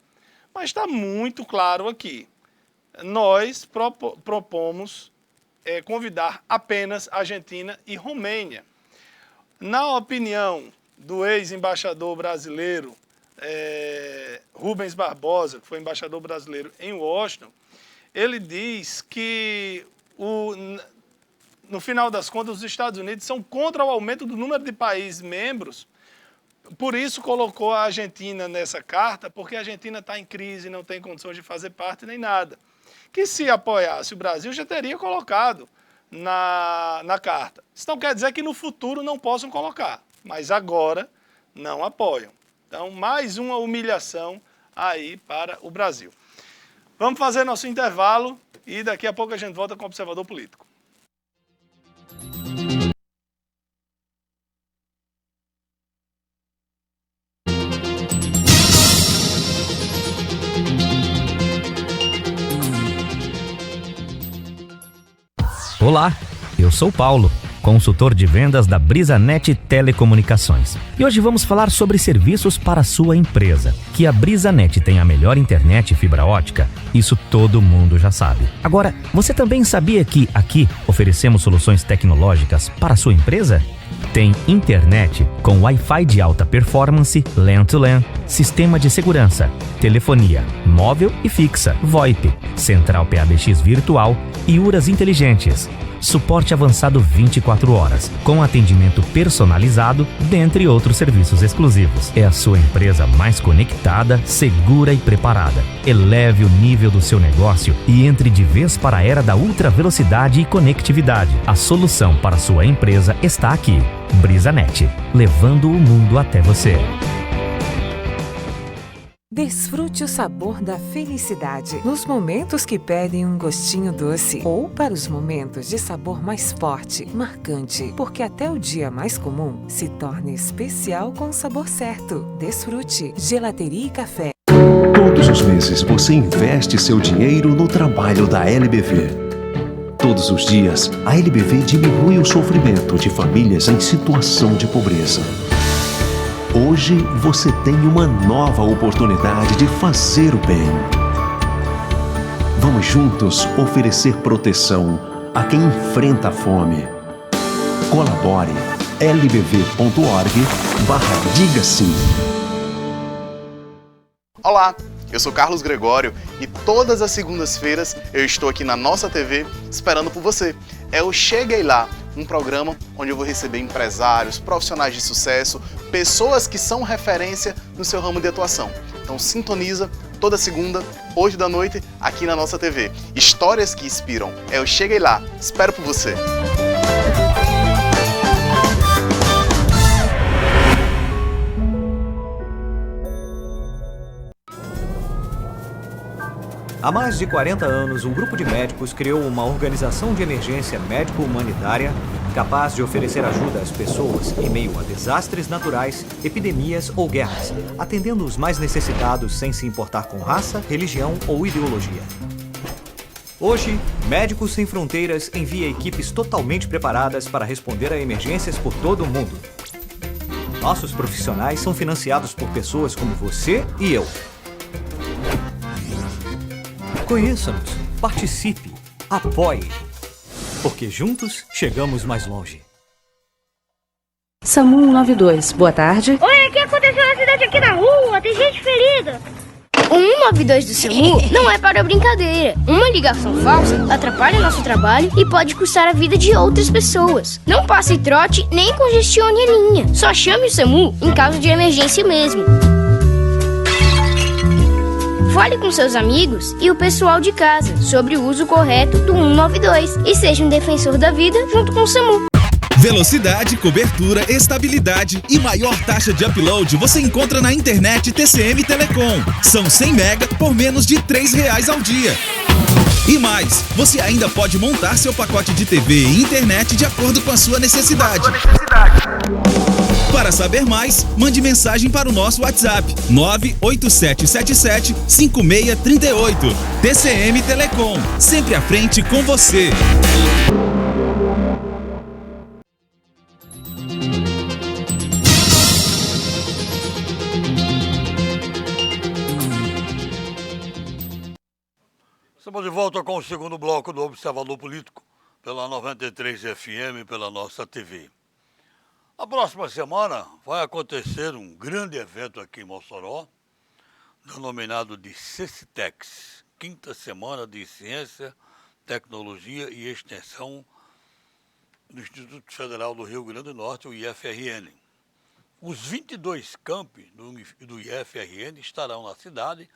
Mas está muito claro aqui. Nós propomos convidar apenas Argentina e Romênia. Na opinião do ex-embaixador brasileiro, Rubens Barbosa, que foi embaixador brasileiro em Washington, ele diz que, no final das contas, os Estados Unidos são contra o aumento do número de países membros. Por isso colocou a Argentina nessa carta, porque a Argentina está em crise, não tem condições de fazer parte nem nada. Que se apoiasse o Brasil, já teria colocado na carta. Isso não quer dizer que no futuro não possam colocar, mas agora não apoiam. Então, mais uma humilhação aí para o Brasil. Vamos fazer nosso intervalo e daqui a pouco a gente volta com o Observador Político. Olá, eu sou o Paulo, consultor de vendas da BrisaNet Telecomunicações. E hoje vamos falar sobre serviços para a sua empresa. Que a BrisaNet tem a melhor internet e fibra ótica, isso todo mundo já sabe. Agora, você também sabia que aqui oferecemos soluções tecnológicas para a sua empresa? Tem internet com Wi-Fi de alta performance, LAN-to-LAN, sistema de segurança, telefonia, móvel e fixa, VoIP, central PABX virtual e URAs inteligentes. Suporte avançado 24 horas, com atendimento personalizado, dentre outros serviços exclusivos. É a sua empresa mais conectada, segura e preparada. Eleve o nível do seu negócio e entre de vez para a era da ultravelocidade e conectividade. A solução para a sua empresa está aqui. BrisaNet, levando o mundo até você. Desfrute o sabor da felicidade nos momentos que pedem um gostinho doce ou para os momentos de sabor mais forte, marcante, porque até o dia mais comum se torna especial com o sabor certo. Desfrute Gelateria e Café. Todos os meses você investe seu dinheiro no trabalho da LBV. Todos os dias, a LBV diminui o sofrimento de famílias em situação de pobreza. Hoje você tem uma nova oportunidade de fazer o bem. Vamos juntos oferecer proteção a quem enfrenta a fome. Colabore lbv.org/diga sim. Olá, eu sou Carlos Gregório e todas as segundas-feiras eu estou aqui na nossa TV esperando por você. É o Cheguei Lá, um programa onde eu vou receber empresários, profissionais de sucesso, pessoas que são referência no seu ramo de atuação. Então sintoniza toda segunda, 8 da noite, aqui na nossa TV. Histórias que inspiram. É o Cheguei Lá. Espero por você. Há mais de 40 anos, um grupo de médicos criou uma organização de emergência médico-humanitária capaz de oferecer ajuda às pessoas em meio a desastres naturais, epidemias ou guerras, atendendo os mais necessitados sem se importar com raça, religião ou ideologia. Hoje, Médicos Sem Fronteiras envia equipes totalmente preparadas para responder a emergências por todo o mundo. Nossos profissionais são financiados por pessoas como você e eu. Conheça-nos, participe, apoie, porque juntos chegamos mais longe. SAMU 192, boa tarde. Oi, o que aconteceu na cidade aqui na rua? Tem gente ferida. O 192 do SAMU não é para brincadeira. Uma ligação falsa atrapalha nosso trabalho e pode custar a vida de outras pessoas. Não passe trote nem congestione a linha. Só chame o SAMU em caso de emergência mesmo. Fale com seus amigos e o pessoal de casa sobre o uso correto do 192 e seja um defensor da vida junto com o SAMU. Velocidade, cobertura, estabilidade e maior taxa de upload você encontra na internet TCM Telecom. São 100 mega por menos de R$3 ao dia. E mais, você ainda pode montar seu pacote de TV e internet de acordo com a sua necessidade. Para saber mais, mande mensagem para o nosso WhatsApp 987775638. TCM Telecom, sempre à frente com você. Estamos de volta com o segundo bloco do Observador Político, pela 93 FM, pela nossa TV. A próxima semana vai acontecer um grande evento aqui em Mossoró, denominado de CECITEX, 15ª Semana de Ciência, Tecnologia e Extensão do Instituto Federal do Rio Grande do Norte, o IFRN. Os 22 campi do IFRN estarão na cidade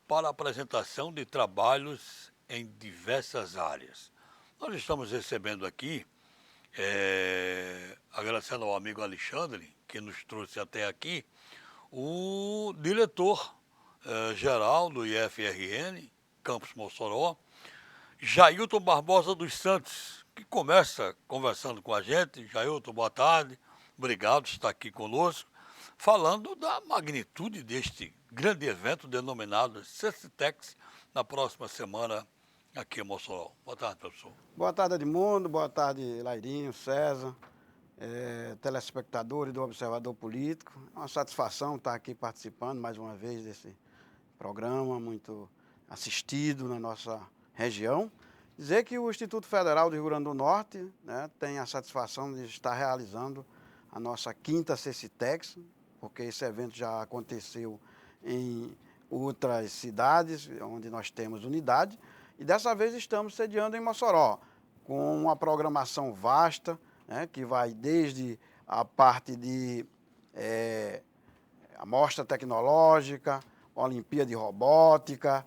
para a apresentação de trabalhos em diversas áreas. Nós estamos recebendo aqui, agradecendo ao amigo Alexandre, que nos trouxe até aqui, o diretor geral do IFRN, Campus Mossoró, Jailton Barbosa dos Santos, que começa conversando com a gente. Jailton, boa tarde, obrigado por estar aqui conosco, falando da magnitude deste grande evento denominado CECITEX, na próxima semana aqui em Mossoró. Boa tarde, professor. Boa tarde, Edmundo, boa tarde, Lairinho, César, telespectadores do Observador Político. É uma satisfação estar aqui participando mais uma vez desse programa muito assistido na nossa região. Dizer que o Instituto Federal do Rio Grande do Norte, né, tem a satisfação de estar realizando a nossa 5ª CECITEX, porque esse evento já aconteceu em outras cidades onde nós temos unidade, e dessa vez estamos sediando em Mossoró, com uma programação vasta, né, que vai desde a parte de amostra tecnológica, Olimpíada de Robótica,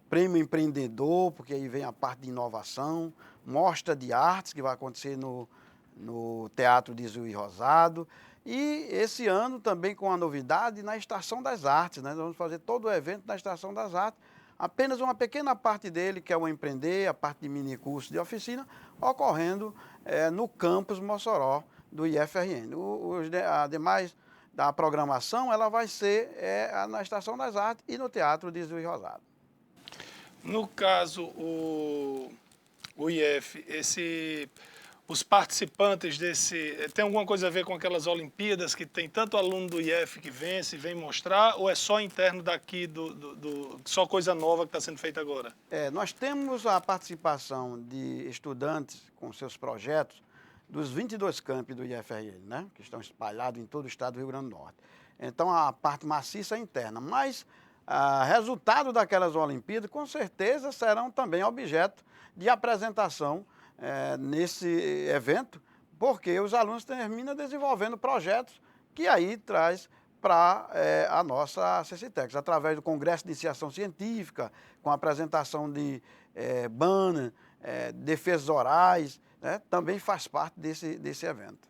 Prêmio Empreendedor, porque aí vem a parte de inovação, Mostra de Artes, que vai acontecer no Teatro de Zui Rosado, e esse ano também com a novidade na Estação das Artes, né? Nós vamos fazer todo o evento na Estação das Artes, apenas uma pequena parte dele, que é o Empreender, a parte de minicurso de oficina, ocorrendo no campus Mossoró do IFRN. A demais da programação, ela vai ser na Estação das Artes e no Teatro de Zui Rosado. No caso, o IF, os participantes desse... Tem alguma coisa a ver com aquelas Olimpíadas que tem tanto aluno do IF que vence e vem mostrar, ou é só interno daqui, só coisa nova que está sendo feita agora? Nós temos a participação de estudantes com seus projetos dos 22 campi do IFRN, né, que estão espalhados em todo o estado do Rio Grande do Norte. Então, a parte maciça é interna, mas resultado daquelas Olimpíadas, com certeza, serão também objeto de apresentação nesse evento, porque os alunos terminam desenvolvendo projetos que aí traz para a nossa CECITEX, através do Congresso de Iniciação Científica, com a apresentação de banner, defesas orais, né, também faz parte desse evento.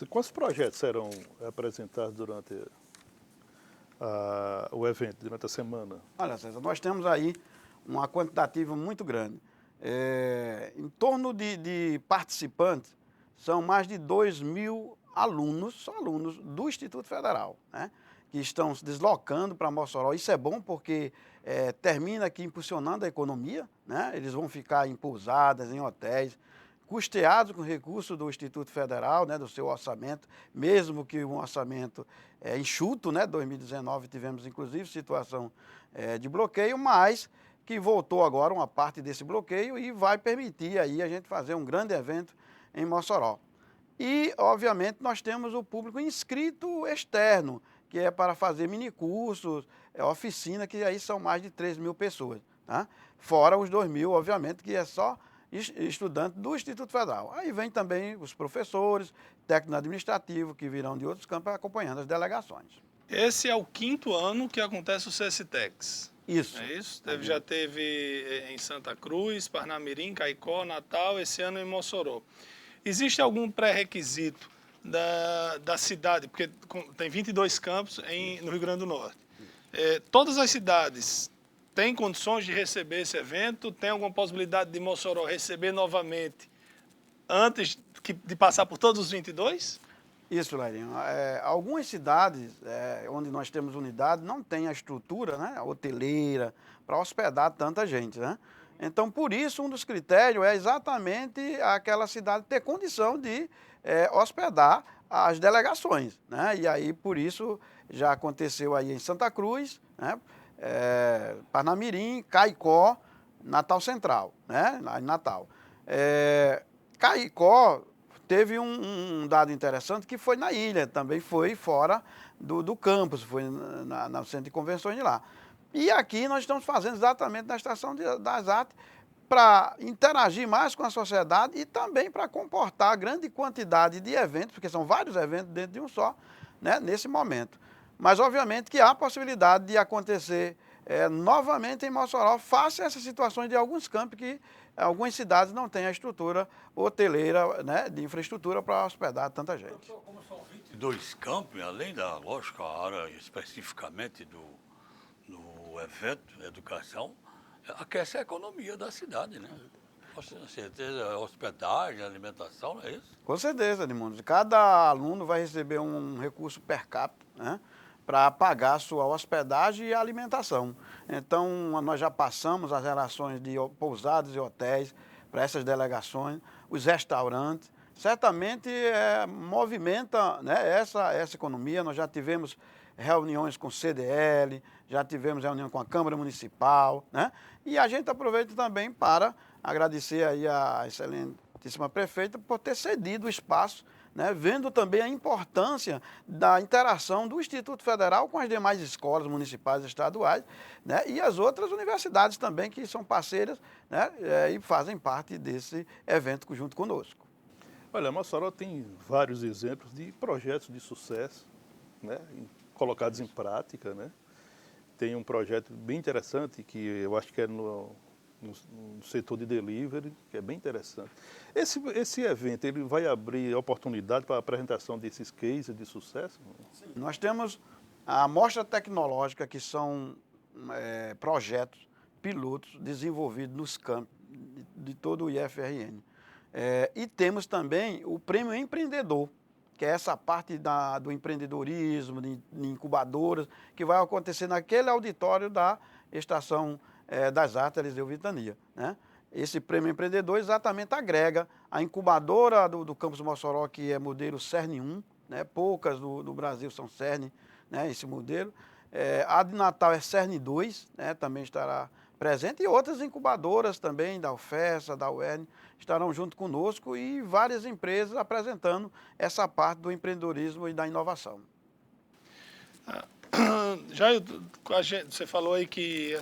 Quantos projetos serão apresentados durante o evento, durante a semana? Olha, César, nós temos aí uma quantitativa muito grande. Em torno de participantes, são mais de 2.000 alunos, só alunos do Instituto Federal, né, que estão se deslocando para Mossoró. Isso é bom porque termina aqui impulsionando a economia, né? Eles vão ficar em pousadas, em hotéis, custeados com recursos do Instituto Federal, né, do seu orçamento, mesmo que um orçamento enxuto, né? 2019 tivemos, inclusive, situação de bloqueio, mas que voltou agora uma parte desse bloqueio e vai permitir aí a gente fazer um grande evento em Mossoró. E, obviamente, nós temos o público inscrito externo, que é para fazer minicursos, oficina, que aí são mais de 3.000 pessoas, tá? Fora os 2.000, obviamente, que é só estudante do Instituto Federal. Aí vem também os professores, técnico administrativo, que virão de outros campos acompanhando as delegações. Esse é o 5º ano que acontece o CECITEX. Isso. É isso? Já teve em Santa Cruz, Parnamirim, Caicó, Natal, esse ano em Mossoró. Existe algum pré-requisito da cidade, porque tem 22 campos no Rio Grande do Norte. Todas as cidades têm condições de receber esse evento? Tem alguma possibilidade de Mossoró receber novamente antes de passar por todos os 22? Isso, Lairinho. Algumas cidades onde nós temos unidade não têm a estrutura, né, hoteleira para hospedar tanta gente, né? Então, por isso, um dos critérios é exatamente aquela cidade ter condição de hospedar as delegações, né? E aí, por isso, já aconteceu aí em Santa Cruz, né, Parnamirim, Caicó, Natal Central, né, lá em Natal. Caicó teve um dado interessante que foi na ilha, também foi fora do campus, foi no centro de convenções de lá. E aqui nós estamos fazendo exatamente na Estação das Artes para interagir mais com a sociedade e também para comportar grande quantidade de eventos, porque são vários eventos dentro de um só, né, nesse momento. Mas, obviamente, que há possibilidade de acontecer novamente em Mossoró, face a essas situações de alguns campos que algumas cidades não têm a estrutura hoteleira, né, de infraestrutura para hospedar tanta gente. Doutor, como são 22 campos, além da, lógico, a área especificamente do evento, educação, aquece a economia da cidade, né? Com certeza, hospedagem, alimentação, não é isso? Com certeza, Edmundo. Cada aluno vai receber um recurso per capita, né, para pagar a sua hospedagem e alimentação. Então, nós já passamos as relações de pousadas e hotéis para essas delegações, os restaurantes. Certamente movimenta, né, essa economia. Nós já tivemos reuniões com o CDL, já tivemos reunião com a Câmara Municipal, né? E a gente aproveita também para agradecer aí a excelentíssima prefeita por ter cedido o espaço, né, vendo também a importância da interação do Instituto Federal com as demais escolas municipais e estaduais, né, e as outras universidades também que são parceiras, né, e fazem parte desse evento junto conosco. Olha, Mossoró tem vários exemplos de projetos de sucesso, né, colocados em prática, né? Tem um projeto bem interessante que eu acho que é no setor de delivery, que é bem interessante. Esse evento, ele vai abrir oportunidade para a apresentação desses cases de sucesso? Sim. Nós temos a mostra tecnológica, que são projetos pilotos desenvolvidos nos campos de todo o IFRN. E temos também o Prêmio Empreendedor, que é essa parte do empreendedorismo, de incubadoras, que vai acontecer naquele auditório da Estação das Artes Eliseu Ventania, né? Esse Prêmio Empreendedor exatamente agrega a incubadora do Campus Mossoró, que é modelo CERN 1, né? Poucas no Brasil são CERN, né? Esse modelo. A de Natal é CERN 2, né? Também estará presente, e outras incubadoras também, da UFESA, da UERN, estarão junto conosco, e várias empresas apresentando essa parte do empreendedorismo e da inovação. Você falou aí que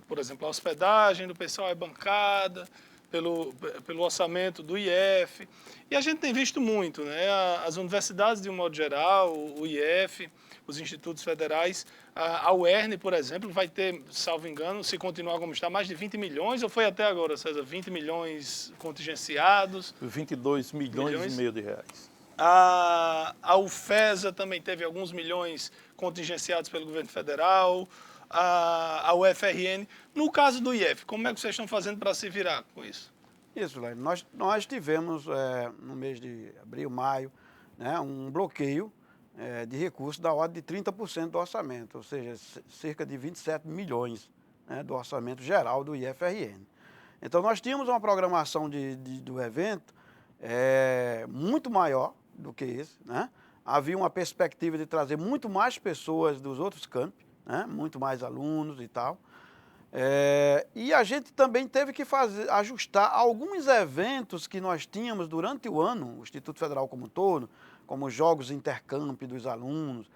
por exemplo, a hospedagem do pessoal é bancada pelo orçamento do IF, e a gente tem visto muito, né? As universidades, de um modo geral, o IF, os institutos federais, a UERN, por exemplo, vai ter, salvo engano, se continuar como está, mais de 20 milhões, ou foi até agora, César, 20 milhões contingenciados? 22 milhões e meio de reais. A UFESA também teve alguns milhões contingenciados pelo governo federal, a UFRN. No caso do IF, como é que vocês estão fazendo para se virar com isso? Isso, Laine. Nós tivemos, no mês de abril, maio, né, um bloqueio de recursos da ordem de 30% do orçamento, ou seja, cerca de 27 milhões, né, do orçamento geral do IFRN. Então, nós tínhamos uma programação do evento muito maior do que esse, né? Havia uma perspectiva de trazer muito mais pessoas dos outros campi, né? Muito mais alunos e tal. E a gente também teve que ajustar alguns eventos que nós tínhamos durante o ano, o Instituto Federal como um todo, como jogos intercamp dos alunos,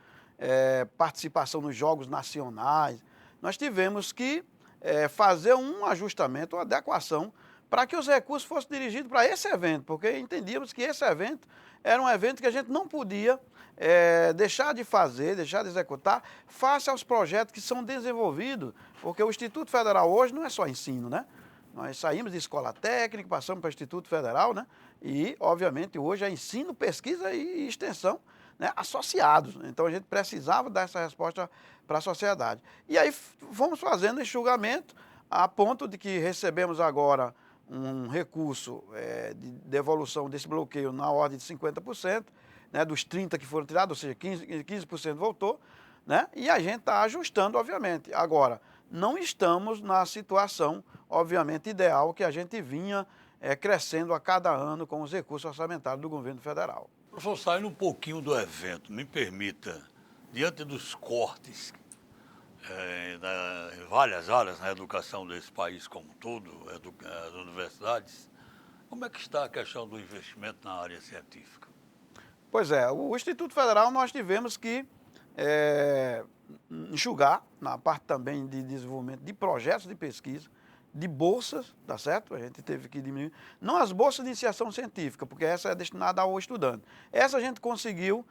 participação nos jogos nacionais. Nós tivemos que fazer um ajustamento, uma adequação, para que os recursos fossem dirigidos para esse evento, porque entendíamos que esse evento era um evento que a gente não podia deixar de fazer, deixar de executar, face aos projetos que são desenvolvidos, porque o Instituto Federal hoje não é só ensino, né? Nós saímos de escola técnica, passamos para o Instituto Federal, né? E, obviamente, hoje é ensino, pesquisa e extensão, né, associados. Então, a gente precisava dar essa resposta para a sociedade. E aí fomos fazendo enxugamento, a ponto de que recebemos agora um recurso de devolução desse bloqueio na ordem de 50%, né, dos 30% que foram tirados, ou seja, 15% voltou, né, e a gente está ajustando, obviamente. Agora, não estamos na situação, obviamente, ideal que a gente vinha crescendo a cada ano com os recursos orçamentários do governo federal. Professor, saindo um pouquinho do evento, me permita, diante dos cortes em várias áreas na educação desse país como um todo, as universidades, como é que está a questão do investimento na área científica? Pois é, o Instituto Federal nós tivemos que, enxugar na parte também de desenvolvimento de projetos de pesquisa, de bolsas, tá certo? A gente teve que diminuir. Não as bolsas de iniciação científica, porque essa é destinada ao estudante. Essa a gente conseguiu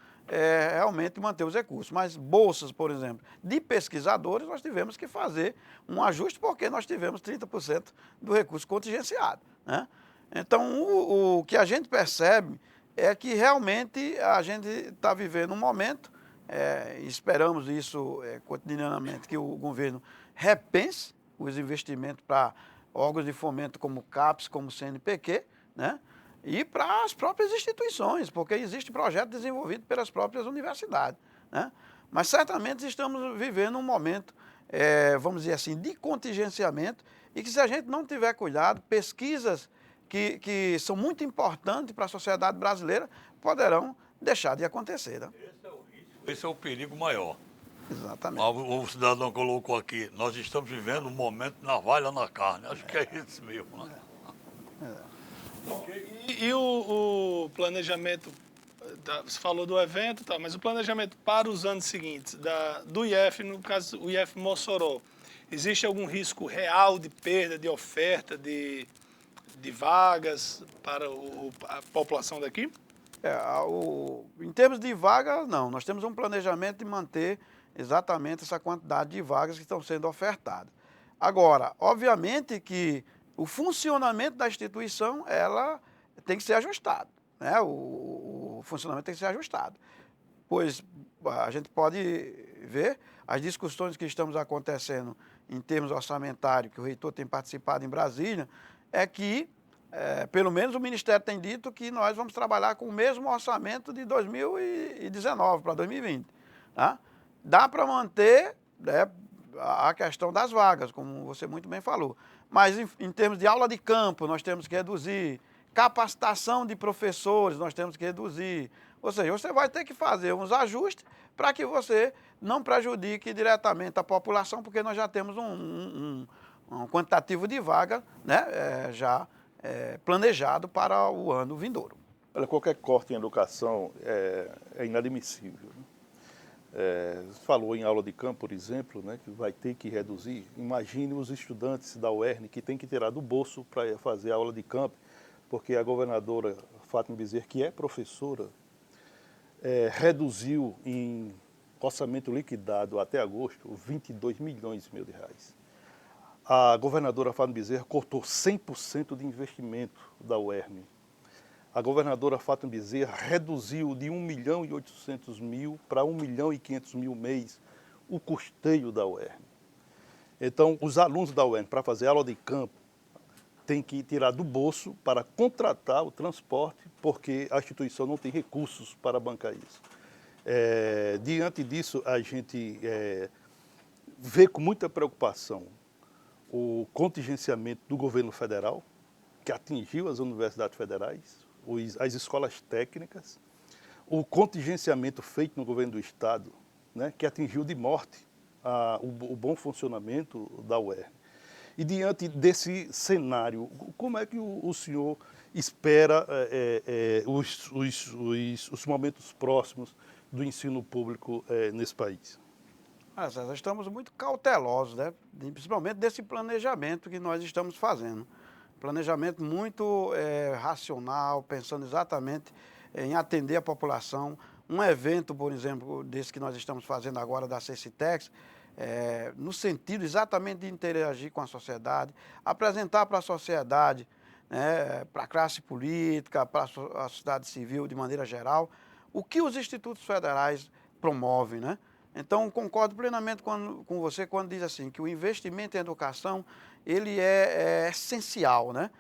realmente manter os recursos. Mas bolsas, por exemplo, de pesquisadores, nós tivemos que fazer um ajuste, porque nós tivemos 30% do recurso contingenciado, né? Então, o que a gente percebe é que realmente a gente está vivendo um momento, esperamos isso cotidianamente, que o governo repense os investimentos para órgãos de fomento como o CAPES, como o CNPq, né? E para as próprias instituições, porque existe projeto desenvolvido pelas próprias universidades, né? Mas certamente estamos vivendo um momento, vamos dizer assim, de contingenciamento, e que se a gente não tiver cuidado, pesquisas que são muito importantes para a sociedade brasileira poderão deixar de acontecer, né? Esse é o perigo maior. Exatamente. O cidadão colocou aqui, nós estamos vivendo um momento navalha na carne. Acho que é isso mesmo, né? E o planejamento, você falou do evento, tá, mas o planejamento para os anos seguintes, do IF, no caso o IF Mossoró, existe algum risco real de perda de oferta de vagas para a população daqui? Em termos de vaga, não. Nós temos um planejamento de manter exatamente essa quantidade de vagas que estão sendo ofertadas. Agora, obviamente que o funcionamento da instituição, ela tem que ser ajustado, né? O funcionamento tem que ser ajustado, pois a gente pode ver as discussões que estamos acontecendo em termos orçamentários, que o reitor tem participado em Brasília, é que, pelo menos o Ministério tem dito que nós vamos trabalhar com o mesmo orçamento de 2019 para 2020, tá? Dá para manter, né, a questão das vagas, como você muito bem falou. Mas em termos de aula de campo, nós temos que reduzir. Capacitação de professores, nós temos que reduzir. Ou seja, você vai ter que fazer uns ajustes para que você não prejudique diretamente a população, porque nós já temos um quantitativo de vaga, né, já planejado para o ano vindouro. Olha, qualquer corte em educação é inadmissível, né? Você falou em aula de campo, por exemplo, né, que vai ter que reduzir. Imagine os estudantes da UERN que tem que tirar do bolso para fazer aula de campo, porque a governadora Fátima Bezerra, que é professora, reduziu em orçamento liquidado até agosto 22 milhões e meio de reais. A governadora Fátima Bezerra cortou 100% de investimento da UERN. A governadora Fátima Bezerra reduziu de 1.800.000 para 1.500.000 mês o custeio da UERN. Então, os alunos da UERN, para fazer aula de campo, têm que tirar do bolso para contratar o transporte, porque a instituição não tem recursos para bancar isso. Diante disso, a gente vê com muita preocupação o contingenciamento do governo federal, que atingiu as universidades federais, as escolas técnicas, o contingenciamento feito no governo do Estado, né, que atingiu de morte o bom funcionamento da UERN. E diante desse cenário, como é que o senhor espera os momentos próximos do ensino público nesse país? Nós estamos muito cautelosos, né? Principalmente desse planejamento que nós estamos fazendo. Planejamento muito racional, pensando exatamente em atender a população. Um evento, por exemplo, desse que nós estamos fazendo agora da CECITEX, no sentido exatamente de interagir com a sociedade, apresentar para a sociedade, né, para a classe política, para a sociedade civil de maneira geral, o que os institutos federais promovem, né? Então, concordo plenamente com você quando diz assim, que o investimento em educação, ele é essencial, né?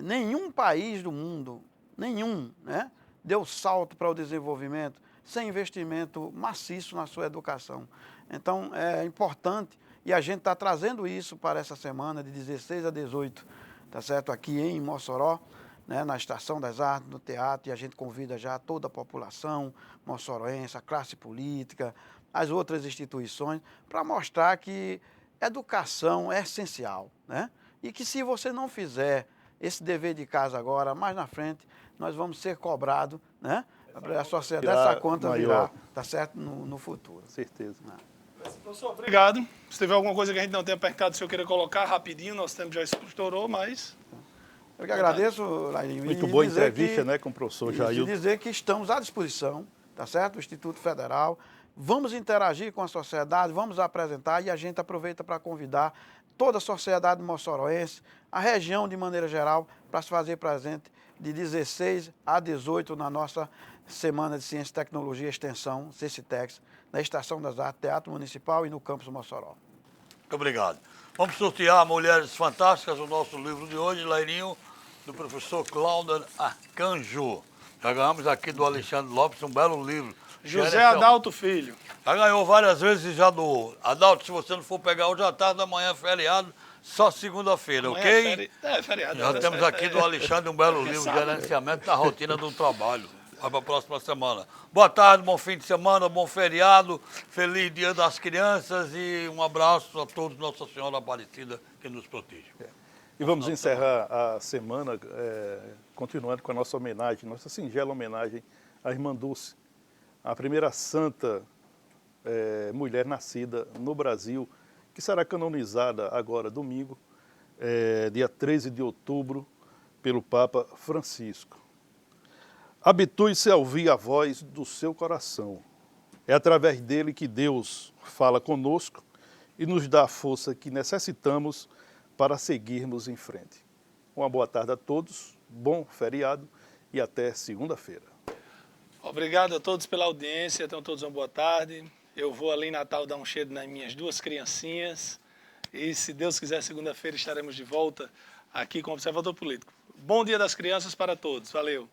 Nenhum país do mundo, né, deu salto para o desenvolvimento sem investimento maciço na sua educação. Então, é importante, e a gente está trazendo isso para essa semana, de 16 a 18, tá certo? Aqui em Mossoró, né, na Estação das Artes, no teatro, e a gente convida já toda a população moçoroense, a classe política, as outras instituições, para mostrar que educação é essencial, né? E que se você não fizer esse dever de casa agora, mais na frente, nós vamos ser cobrados, né? A sociedade, essa conta virá, tá certo, no futuro. Certeza. Professor, obrigado. Se tiver alguma coisa que a gente não tenha perguntado, se eu queira colocar rapidinho, nosso tempo já estourou, mas... Eu que agradeço, Lairinho. Muito boa entrevista, né, com o professor Jailton. E dizer que estamos à disposição, tá certo? O Instituto Federal. Vamos interagir com a sociedade, vamos apresentar e a gente aproveita para convidar toda a sociedade moçoroense, a região de maneira geral, para se fazer presente de 16 a 18 na nossa Semana de Ciência, Tecnologia e Extensão, CECITEX, na Estação das Artes, Teatro Municipal e no Campus Mossoró. Muito obrigado. Vamos sortear Mulheres Fantásticas, o nosso livro de hoje, Lairinho, do professor Cláudio Arcanjo. Já ganhamos aqui do Alexandre Lopes um belo livro. José Adalto Filho. Já ganhou várias vezes já do Adalto, se você não for pegar hoje à tarde, amanhã é feriado, só segunda-feira, ok? É feriado. Já temos aqui do Alexandre um belo livro, Gerenciamento da Rotina do Trabalho. Vai para a próxima semana. Boa tarde, bom fim de semana, bom feriado, feliz Dia das Crianças e um abraço a todos, Nossa Senhora Aparecida, que nos protege. E vamos encerrar a semana continuando com a nossa homenagem, nossa singela homenagem à Irmã Dulce, a primeira santa mulher nascida no Brasil, que será canonizada agora domingo, dia 13 de outubro, pelo Papa Francisco. Habitue-se a ouvir a voz do seu coração. É através dele que Deus fala conosco e nos dá a força que necessitamos para seguirmos em frente. Uma boa tarde a todos, bom feriado e até segunda-feira. Obrigado a todos pela audiência, tenham todos uma boa tarde. Eu vou ali em Natal dar um cheiro nas minhas duas criancinhas e, se Deus quiser, segunda-feira estaremos de volta aqui com o Observador Político. Bom Dia das Crianças para todos. Valeu!